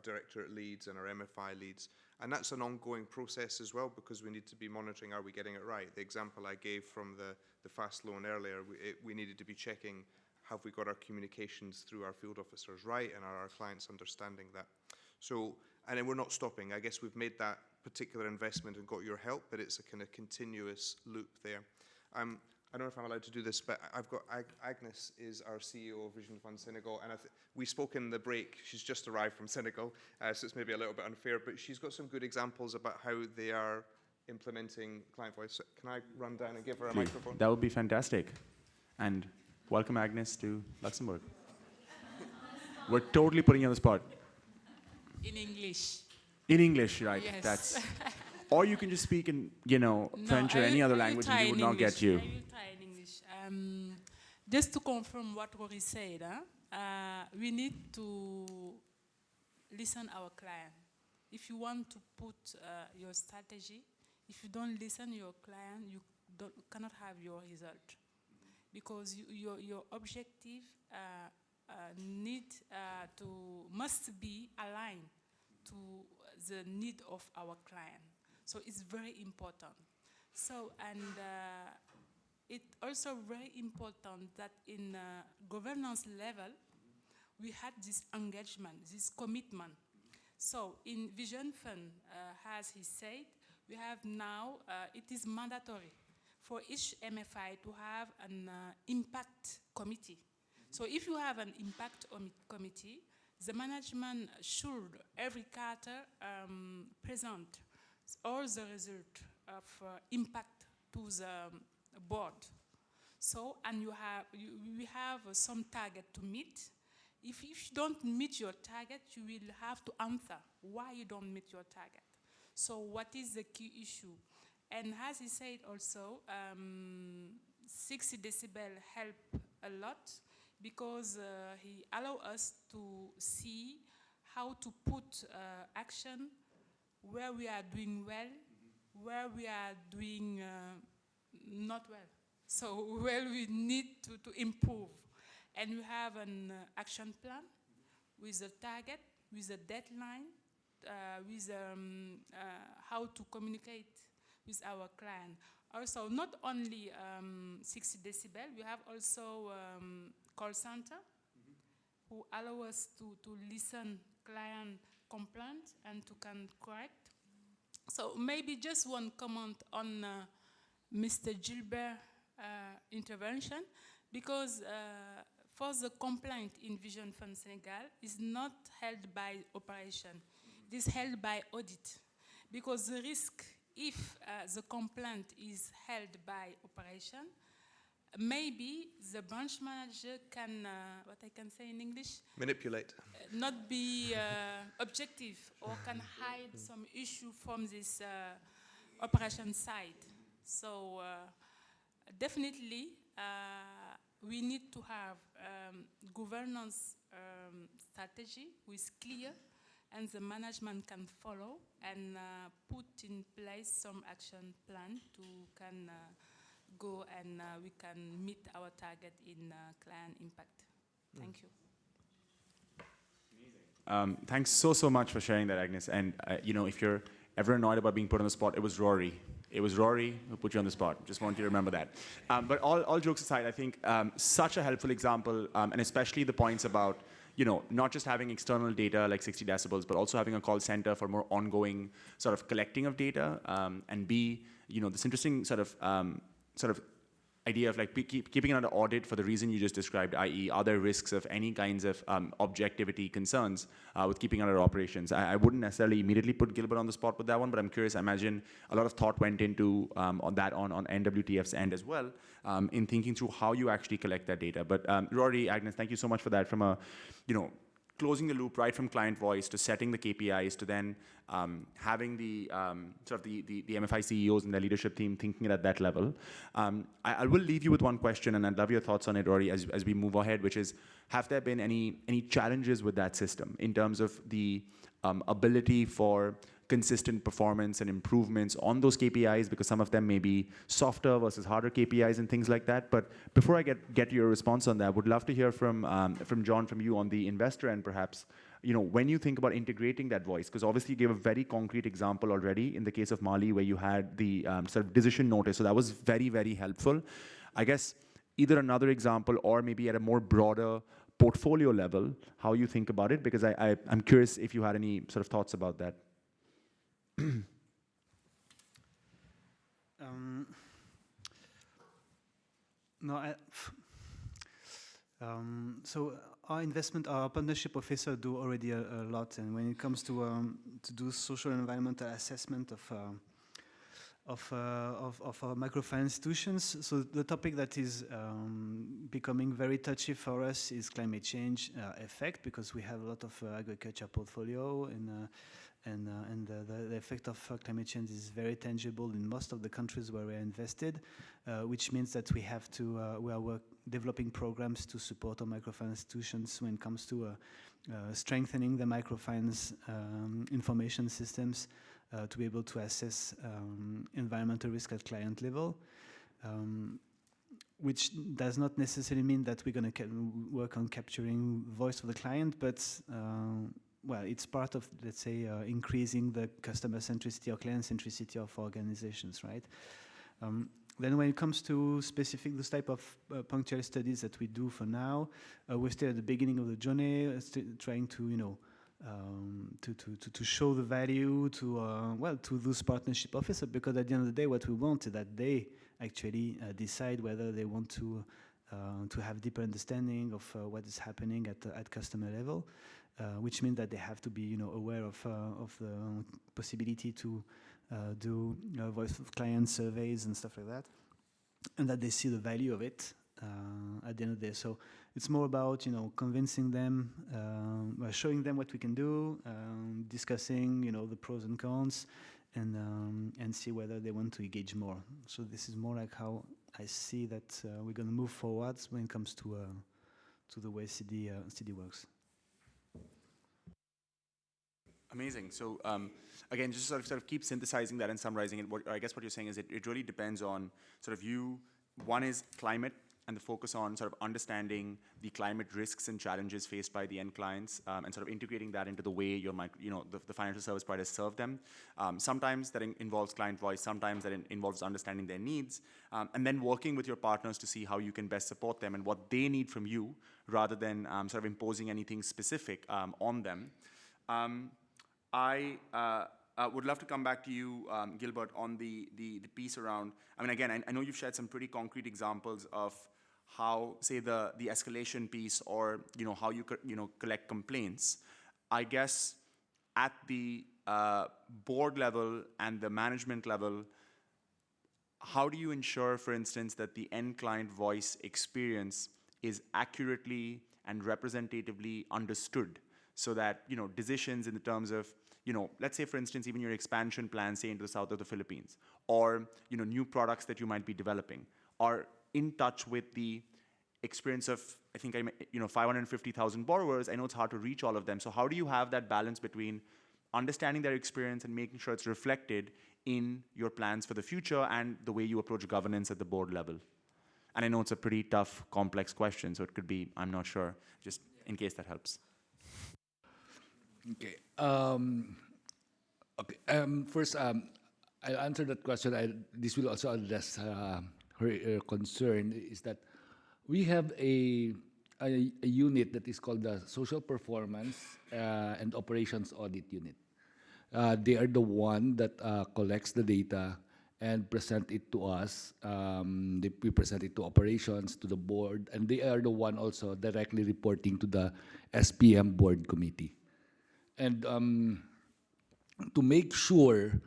directorate leads and our MFI leads. And that's an ongoing process as well, because we need to be monitoring, are we getting it right? The example I gave from the fast loan earlier, we needed to be checking, have we got our communications through our field officers right, and are our clients understanding that? So, and then we're not stopping. I guess we've made that particular investment and got your help, but it's a kind of continuous loop there. I don't know if I'm allowed to do this, but I've got Agnes is our CEO of Vision Fund Senegal, and we spoke in the break. She's just arrived from Senegal, so it's maybe a little bit unfair, but she's got some good examples about how they are implementing client voice. So can I run down and give her a microphone? That would be fantastic. And welcome, Agnes, to Luxembourg. We're totally putting you on the spot. In English. In English, right? Yes. That's. Or you can just speak in, French or any other language, and we would not get you. I will try in English. Just to confirm what Rory said, we need to listen our client. If you want to put your strategy, if you don't listen your client, you cannot have your result, because your objective must be aligned to the need of our client. So it's very important. So, and it's also very important that in governance level, we had this engagement, this commitment. So in Vision Fund, as he said, we have now, it is mandatory for each MFI to have an impact committee. So if you have an impact committee, the management should every quarter present all the result of impact to the board. So, and we have some target to meet. If you don't meet your target, you will have to answer why you don't meet your target. So what is the key issue? And as he said also, 60 decibel help a lot, because he allow us to see how to put action where we are doing well, where we are doing not well. So where we need to improve. And we have an action plan with a target, with a deadline, with how to communicate with our client. Also, not only 60 decibel, we have also call center who allow us to listen client complaint and to can correct. So maybe just one comment on Mr. Gilbert's intervention, because for the complaint in Vision Fund Senegal is not held by operation, it is held by audit, because the risk if the complaint is held by operation, maybe the branch manager can, what I can say in English, Manipulate. not be objective or can hide some issue from this operation side. So definitely we need to have governance strategy with clear and the management can follow and put in place some action plan to can go and we can meet our target in client impact. Thank you. Thanks so much for sharing that, Agnes. And you know, if you're ever annoyed about being put on the spot, it was Rory. It was Rory who put you on the spot. Just want you to remember that. But all jokes aside, I think such a helpful example, and especially the points about, you know, not just having external data like 60 decibels, but also having a call center for more ongoing sort of collecting of data, and B, you know, this interesting sort of idea of like keeping it under audit for the reason you just described, i.e. are there risks of any kinds of objectivity concerns with keeping under operations? I wouldn't necessarily immediately put Gilbert on the spot with that one, but I'm curious, I imagine a lot of thought went into on that on NWTF's end as well, in thinking through how you actually collect that data. But Rory, Agnes, thank you so much for that, from a, you know, closing the loop right from client voice to setting the KPIs to then having the sort of the MFI CEOs and their leadership team thinking it at that level. I will leave you with one question, and I'd love your thoughts on it, Rory, as we move ahead, which is, have there been any challenges with that system in terms of the ability for consistent performance and improvements on those KPIs, because some of them may be softer versus harder KPIs and things like that. But before I get your response on that, I would love to hear from John, from you on the investor end, perhaps, you know, when you think about integrating that voice, because obviously you gave a very concrete example already in the case of Mali where you had the sort of decision notice. So that was very, very helpful. I guess either another example or maybe at a more broader portfolio level, how you think about it, because I'm curious if you had any sort of thoughts about that. No, so our partnership officer do already a lot, and when it comes to do social and environmental assessment of our microfinance institutions, so the topic that is becoming very touchy for us is climate change effect, because we have a lot of agriculture portfolio, and the effect of climate change is very tangible in most of the countries where we are invested, which means that we are developing programs to support our microfinance institutions when it comes to strengthening the microfinance information systems to be able to assess environmental risk at client level. Which does not necessarily mean that we're going to work on capturing voice of the client, but well, it's part of, let's say, increasing the customer centricity or client centricity of organizations, right? Then when it comes to those type of punctual studies that we do for now, we're still at the beginning of the journey, still trying to, you know, to show the value to those partnership officers, because at the end of the day, what we want is that they actually decide whether they want to have deeper understanding of what is happening at customer level, which means that they have to be, you know, aware of the possibility to do voice of client surveys and stuff like that, and that they see the value of it at the end of the day. So it's more about, you know, convincing them, showing them what we can do, discussing, you know, the pros and cons, and see whether they want to engage more. So this is more like how I see that we're going to move forwards when it comes to the way CD works. Amazing. So again, just sort of keep synthesizing that and summarizing it. I guess what you're saying is it really depends on sort of one is climate and the focus on sort of understanding the climate risks and challenges faced by the end clients, and sort of integrating that into the way the financial service providers serve them. Sometimes that involves client voice, sometimes that involves understanding their needs, and then working with your partners to see how you can best support them and what they need from you, rather than sort of imposing anything specific on them. I would love to come back to you, Gilbert, on the piece around, I mean, again, I know you've shared some pretty concrete examples of how, say, the escalation piece, or, you know, how you collect complaints. I guess at the board level and the management level, how do you ensure, for instance, that the end client voice experience is accurately and representatively understood so that, decisions in the terms of, let's say, for instance, even your expansion plan, say, into the south of the Philippines, or, new products that you might be developing, are in touch with the experience of, I think, 550,000 borrowers. I know it's hard to reach all of them. So how do you have that balance between understanding their experience and making sure it's reflected in your plans for the future and the way you approach governance at the board level? And I know it's a pretty tough, complex question, so it could be, I'm not sure, just in case that helps. Okay. First, I'll answer that question. This will also address her concern, is that we have a unit that is called the Social Performance and Operations Audit Unit. They are the one that collects the data and present it to us. We present it to operations, to the board, and they are the one also directly reporting to the SPM board committee. And to make sure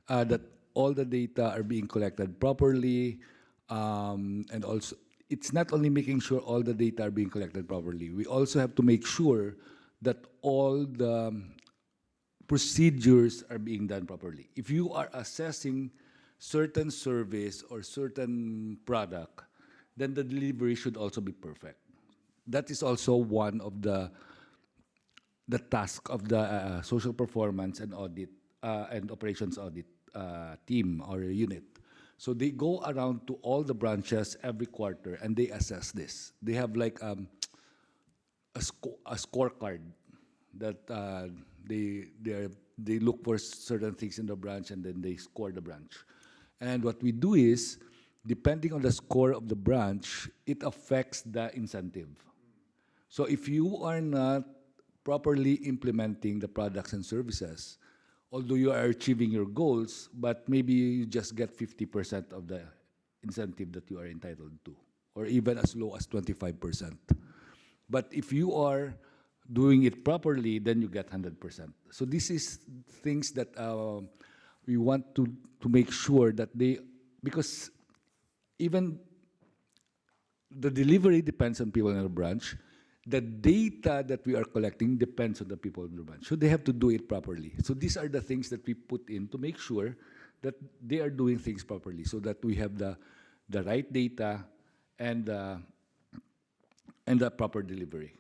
that all the data are being collected properly, and also it's not only making sure all the data are being collected properly, we also have to make sure that all the procedures are being done properly. If you are assessing certain service or certain product, then the delivery should also be perfect. That is also one of the task of the social performance and audit and operations audit team or unit. So they go around to all the branches every quarter and they assess this. They have like a scorecard that they look for certain things in the branch and then they score the branch. And what we do is, depending on the score of the branch, it affects the incentive. So if you are not properly implementing the products and services, although you are achieving your goals, but maybe you just get 50% of the incentive that you are entitled to, or even as low as 25%. But if you are doing it properly, then you get 100%. So this is things that we want to make sure that because even the delivery depends on people in the branch, the data that we are collecting depends on the people in the branch. So they have to do it properly. So these are the things that we put in to make sure that they are doing things properly, so that we have the right data and the proper delivery.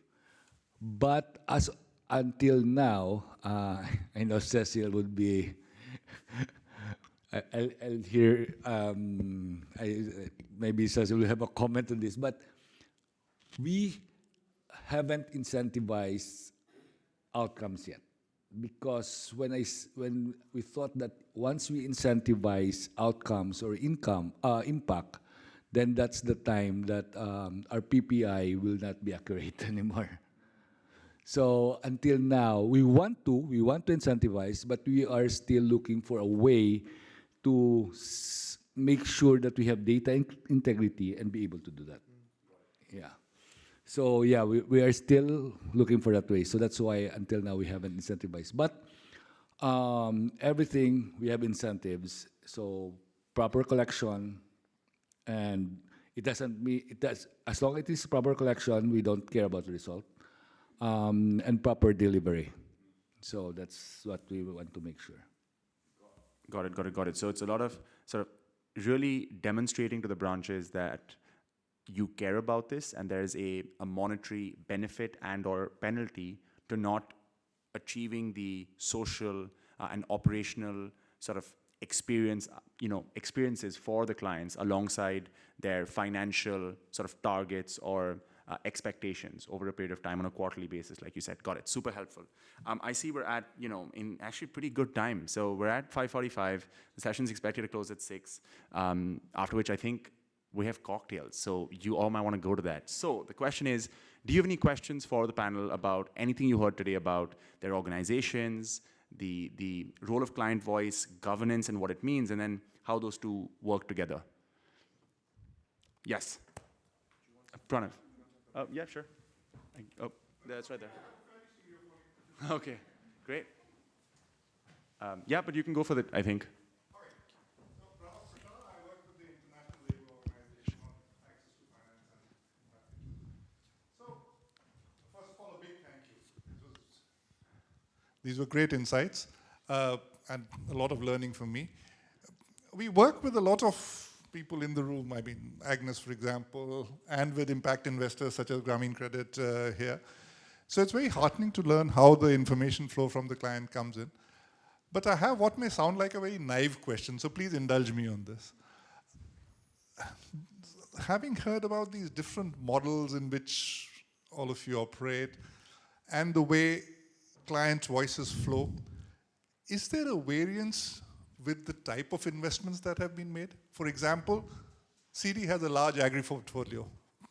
But as until now, I know Cecil would be, I'll hear, maybe Cecil will have a comment on this, but we haven't incentivized outcomes yet. Because when we thought that once we incentivize outcomes or impact, then that's the time that our PPI will not be accurate anymore. So until now, we want to incentivize, but we are still looking for a way to make sure that we have data integrity and be able to do that. Yeah. So yeah, we are still looking for that way. So that's why until now we haven't incentivized. But everything we have incentives. So proper collection, and it doesn't mean it does as long as it is proper collection, we don't care about the result. And proper delivery. So that's what we want to make sure. Got it. So it's a lot of sort of really demonstrating to the branches that you care about this and there's a monetary benefit and or penalty to not achieving the social and operational sort of experiences for the clients alongside their financial sort of targets or expectations over a period of time on a quarterly basis, like you said. Got it. Super helpful. I see we're at, in actually pretty good time. So we're at 5:45. The session's expected to close at 6, after which I think we have cocktails. So you all might want to go to that. So the question is, do you have any questions for the panel about anything you heard today about their organizations, the role of client voice, governance, and what it means, and then how those two work together? Yes. Pranav. Yeah, sure. Oh, that's right there. Okay, great. Yeah, but you can go for it, I think. All right. So, Pranav, I work with the These were great insights and a lot of learning for me. We work with a lot of people in the room, I mean, Agnes, for example, and with impact investors such as Grameen Credit here. So it's very heartening to learn how the information flow from the client comes in. But I have what may sound like a very naive question, so please indulge me on this. Having heard about these different models in which all of you operate and the way client voices flow, is there a variance with the type of investments that have been made? For example, CD has a large agri portfolio,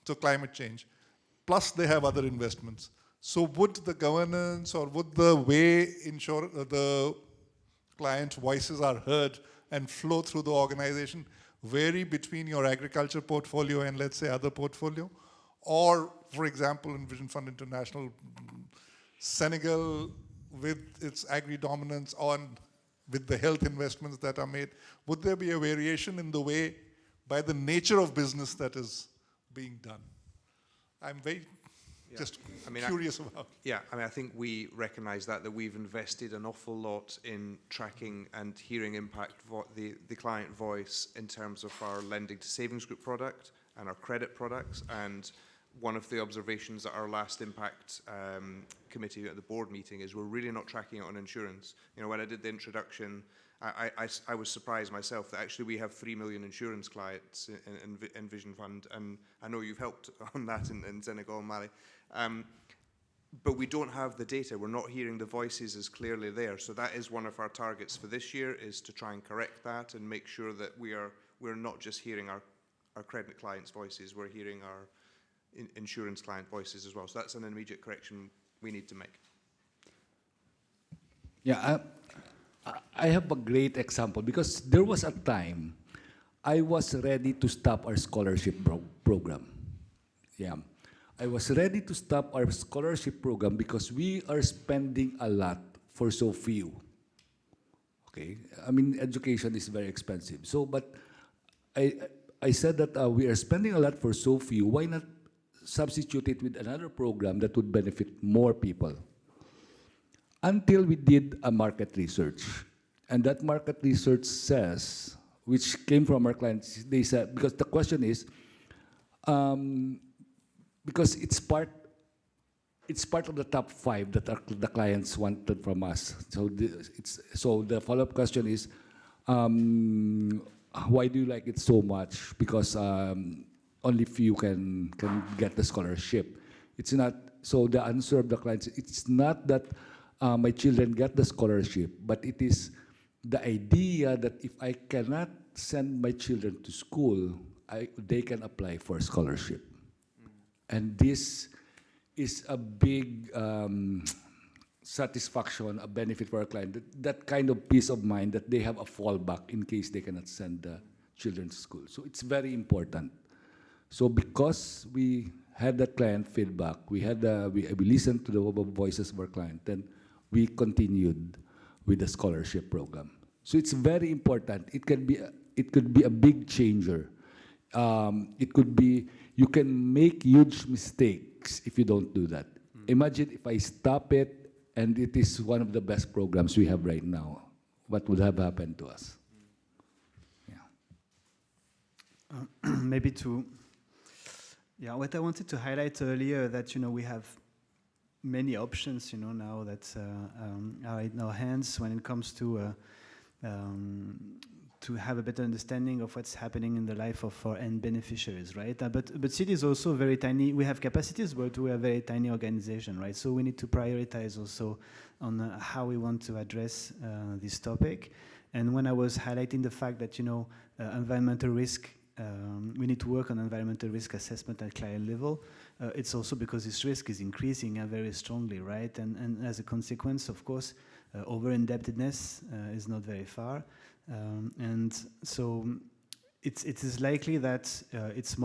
so climate change, plus they have other investments. So would the governance or would the way the client voices are heard and flow through the organization vary between your agriculture portfolio and, let's say, other portfolio? Or, for example, in Vision Fund International, Senegal, with its agri-dominance with the health investments that are made, would there be a variation in the way, by the nature of business that is being done? I'm very curious about. Yeah, I mean, I think we recognise that we've invested an awful lot in tracking and hearing impact the client voice in terms of our lending to savings group product and our credit products. And one of the observations at our last impact committee at the board meeting is we're really not tracking it on insurance. You know, when I did the introduction, I was surprised myself that actually we have 3 million insurance clients in Vision Fund, and I know you've helped on that in Senegal and Mali. But we don't have the data. We're not hearing the voices as clearly there. So that is one of our targets for this year, is to try and correct that and make sure that we're not just hearing our credit clients' voices, we're hearing our insurance client voices as well. So that's an immediate correction we need to make. Yeah, I have a great example, because there was a time I was ready to stop our scholarship program. Yeah, I was ready to stop our scholarship program because we are spending a lot for so few. Okay, I mean, education is very expensive. So, but I said that we are spending a lot for so few. Why not substitute it with another program that would benefit more people? Until we did a market research. And that market research says, which came from our clients, they said, because the question is, because it's part of the top 5 that the clients wanted from us. So the follow-up question is, why do you like it so much? Because only few can get the scholarship. It's not, so the answer of the clients, it's not that my children get the scholarship, but it is the idea that if I cannot send my children to school, they can apply for scholarship. And this is a big satisfaction, a benefit for our client, that kind of peace of mind that they have a fallback in case they cannot send the children to school. So it's very important. So because we had that client feedback, we listened to the voices of our client, then we continued with the scholarship program. So it's very important. It could be a big changer. It could be, you can make huge mistakes if you don't do that. Imagine if I stop it and it is one of the best programs we have right now. What would have happened to us? Yeah. Maybe what I wanted to highlight earlier, that we have many options now that are in our hands when it comes to have a better understanding of what's happening in the life of our end beneficiaries, right? But CD is also very tiny. We have capacities, but we are a very tiny organization, right? So we need to prioritize also on how we want to address this topic. And when I was highlighting the fact that environmental risk, we need to work on environmental risk assessment at client level. It's also because this risk is increasing very strongly, right? And as a consequence, of course, over-indebtedness is not very far. And so it is likely that it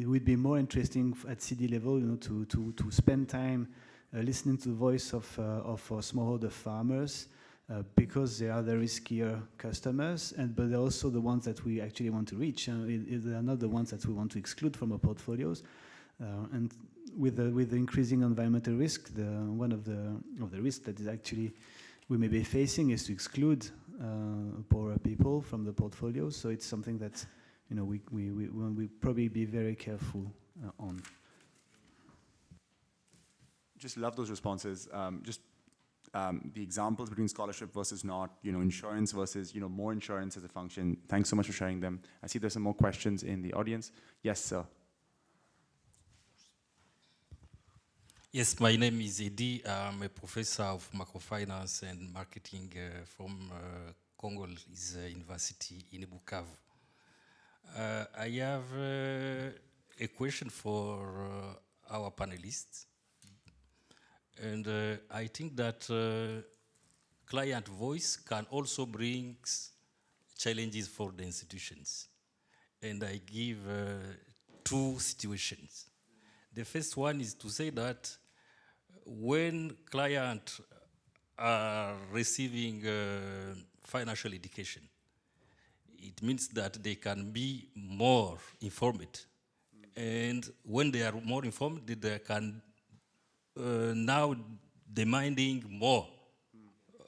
would be more interesting at CD level, to spend time listening to the voice of smallholder farmers, because they are the riskier customers, but they're also the ones that we actually want to reach. They are not the ones that we want to exclude from our portfolios. And with the increasing environmental risk, one of the risks that is actually we may be facing is to exclude poorer people from the portfolio. So it's something that we probably be very careful on. Just love those responses. The examples between scholarship versus not, insurance versus, more insurance as a function. Thanks so much for sharing them. I see there's some more questions in the audience. Yes, sir. Yes, my name is Edi. I'm a professor of microfinance and marketing from Congolese University in Bukavu. I have a question for our panelists. And I think that client voice can also bring challenges for the institutions. And I give two situations. The first one is to say that when clients are receiving financial education, it means that they can be more informed. And when they are more informed, they can now demanding more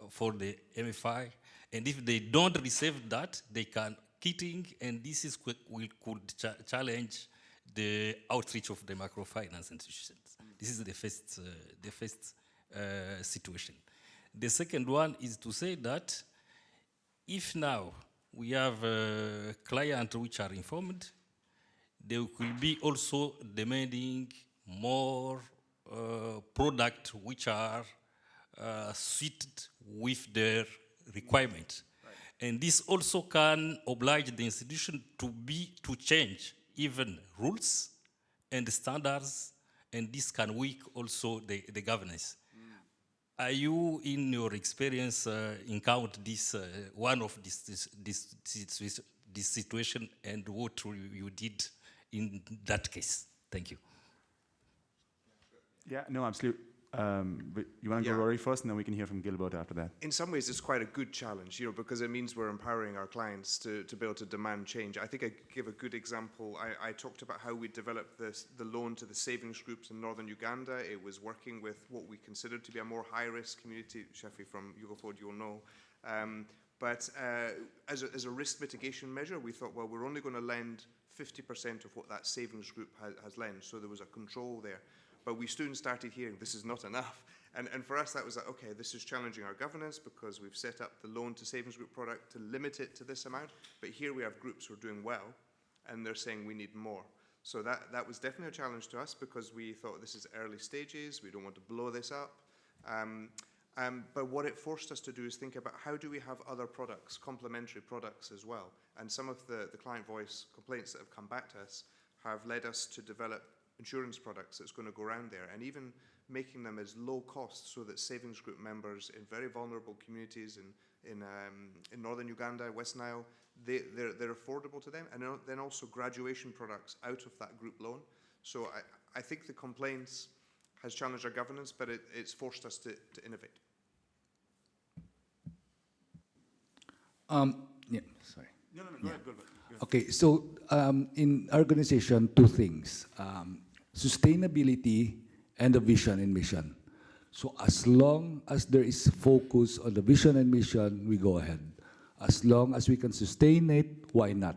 for the MFI, and if they don't receive that, they can quitting, and this is could challenge the outreach of the microfinance institutions. This is the first situation. The second one is to say that if now we have clients which are informed, they will be also demanding more products which are suited with their requirement. Right. And this also can oblige the institution to change even rules and standards, and this can weaken also the governance. Are you, in your experience, encountered this one of this situation, and what you did in that case? Thank you. Yeah, no, absolutely. But you want to go Rory first, and then we can hear from Gilbert after that. In some ways, it's quite a good challenge, because it means we're empowering our clients to be able to demand change. I think I give a good example. I talked about how we developed the loan to the savings groups in northern Uganda. It was working with what we considered to be a more high-risk community. Shafi from Ugoford, you'll know. But as a risk mitigation measure, we thought, well, we're only going to lend 50% of what that savings group has lent. So there was a control there. But we soon started hearing this is not enough. And for us, that was like, okay, this is challenging our governance because we've set up the loan to savings group product to limit it to this amount. But here we have groups who are doing well, and they're saying we need more. So that was definitely a challenge to us because we thought this is early stages. We don't want to blow this up. But what it forced us to do is think about how do we have other products, complementary products as well. And some of the client voice complaints that have come back to us have led us to develop insurance products that's going to go around there, and even making them as low cost so that savings group members in very vulnerable communities in northern Uganda, West Nile, they're affordable to them, and then also graduation products out of that group loan. So I think the complaints has challenged our governance, but it's forced us to innovate. Yeah, sorry. No, go ahead. Okay, so in our organization, two things. Sustainability and the vision and mission. So as long as there is focus on the vision and mission, we go ahead. As long as we can sustain it, why not,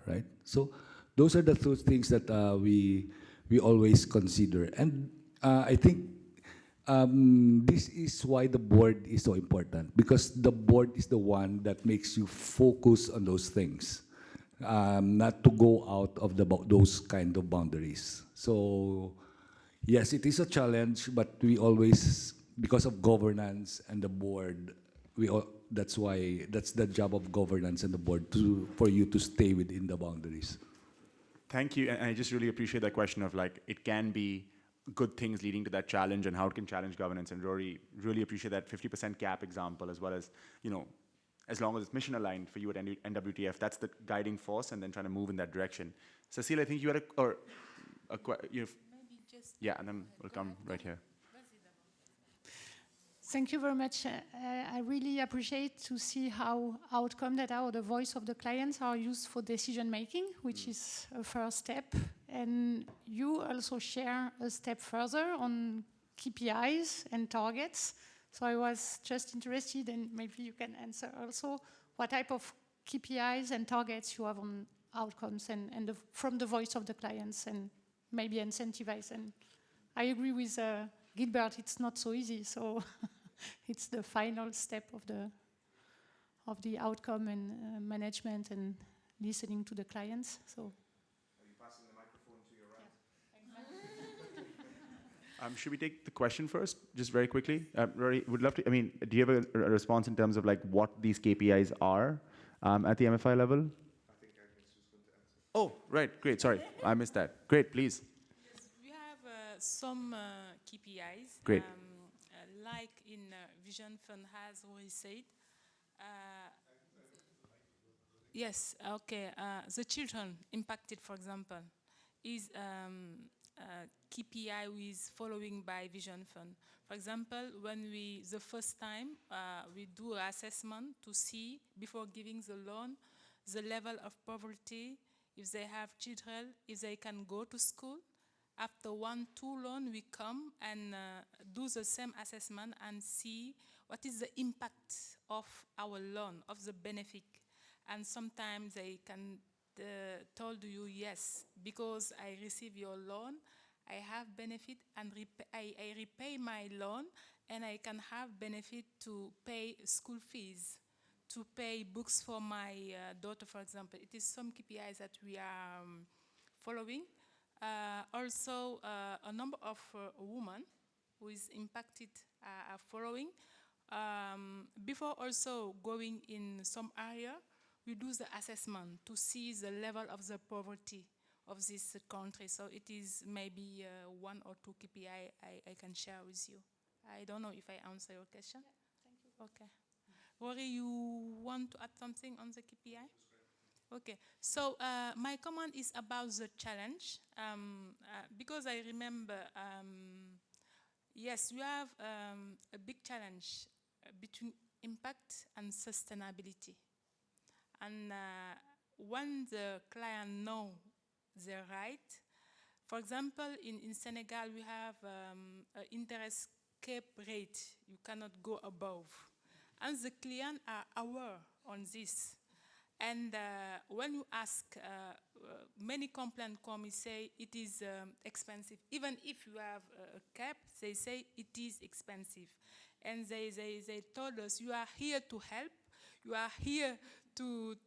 right? So those are the two things that we always consider. And I think this is why the board is so important, because the board is the one that makes you focus on those things. Not to go out of those kind of boundaries. So, yes, it is a challenge, but we always, because of governance and the board, that's the job of governance and the board for you to stay within the boundaries. Thank you, and I just really appreciate that question of it can be good things leading to that challenge and how it can challenge governance. And Rory, really appreciate that 50% cap example, as well as as long as it's mission aligned for you at NWTF, that's the guiding force, and then trying to move in that direction. Cecile, I think you had yeah, and then we'll come right here. Thank you very much. I really appreciate to see how outcome data or the voice of the clients are used for decision making, which is a first step And you also share a step further on KPIs and targets. So I was just interested, and maybe you can answer also, what type of KPIs and targets you have on outcomes and from the voice of the clients, and maybe incentivize. And I agree with Gilbert, it's not so easy, so it's the final step of the outcome and management and listening to the clients. So. Are you passing the microphone to your right? Should we take the question first, just very quickly? Rory, would love to. I mean, do you have a response in terms of like what these KPIs are at the MFI level? I think Agnes was going to answer. Oh, right, great. Sorry, I missed that. Great, please. Yes, we have some KPIs. Great. Like in Vision Fund has already said. Yes, okay. The children impacted, for example, is KPI is following by Vision Fund. For example, when the first time we do assessment to see, before giving the loan, the level of poverty, if they have children, if they can go to school. After 1-2 loan, we come and do the same assessment and see what is the impact of our loan, of the benefit. And sometimes they can told you, yes, because I receive your loan, I have benefit and I repay my loan, and I can have benefit to pay school fees, to pay books for my daughter, for example. It is some KPIs that we are following. Also, a number of women who is impacted are following. Before also going in some area, we do the assessment to see the level of the poverty of this country. So it is maybe 1 or 2 KPI I can share with you. I don't know if I answer your question. Yeah, thank you. Okay. Rory, you want to add something on the KPI? Okay, so my comment is about the challenge, because I remember, yes, you have a big challenge between impact and sustainability. And when the client know their right, for example, in Senegal, we have an interest cap rate. You cannot go above. And the clients are aware on this. And when you ask, many complaints come and say it is expensive. Even if you have a cap, they say it is expensive. And they told us, you are here to help. You are here to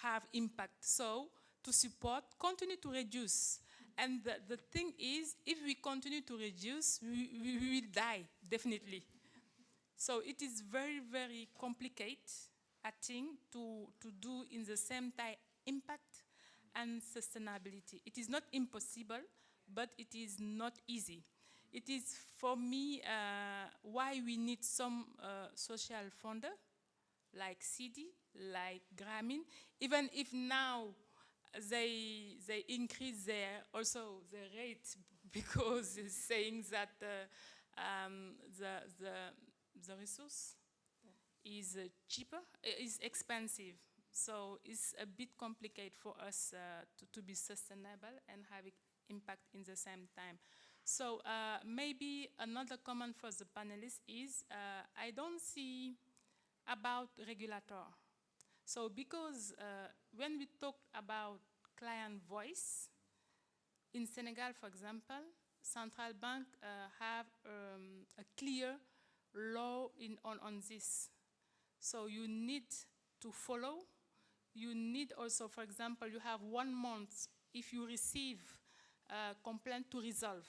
have impact. So to support, continue to reduce. And the thing is, if we continue to reduce, we will die, definitely. So it is very, very complicated, I think, to do in the same time impact and sustainability. It is not impossible, but it is not easy. It is, for me, why we need some social funder, like CD, like Grameen, even if now they increase also the rate, because it's saying that the resource is cheaper, is expensive. So it's a bit complicated for us to be sustainable and have impact in the same time. So maybe another comment for the panelists is, I don't see about regulator. So because when we talk about client voice, in Senegal, for example, central bank have a clear law on this. So you need to follow. You need also, for example, you have 1 month if you receive a complaint to resolve.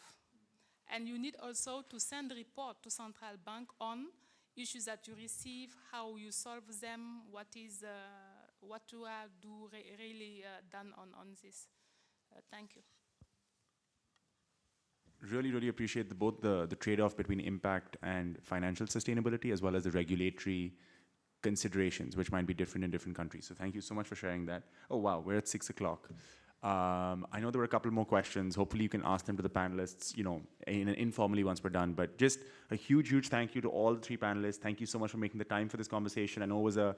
And you need also to send a report to central bank on issues that you receive, how you solve them, what you have really done on this. Thank you. Really, really appreciate both the trade-off between impact and financial sustainability, as well as the regulatory considerations, which might be different in different countries. So thank you so much for sharing that. Oh, wow, we're at 6 o'clock. I know there were a couple more questions. Hopefully you can ask them to the panelists, informally once we're done. But just a huge, huge thank you to all the 3 panelists. Thank you so much for making the time for this conversation. I know it was a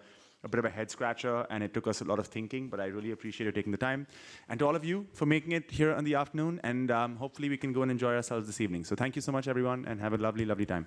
bit of a head scratcher and it took us a lot of thinking, but I really appreciate you taking the time. And to all of you for making it here in the afternoon, and hopefully we can go and enjoy ourselves this evening. So thank you so much, everyone, and have a lovely, lovely time.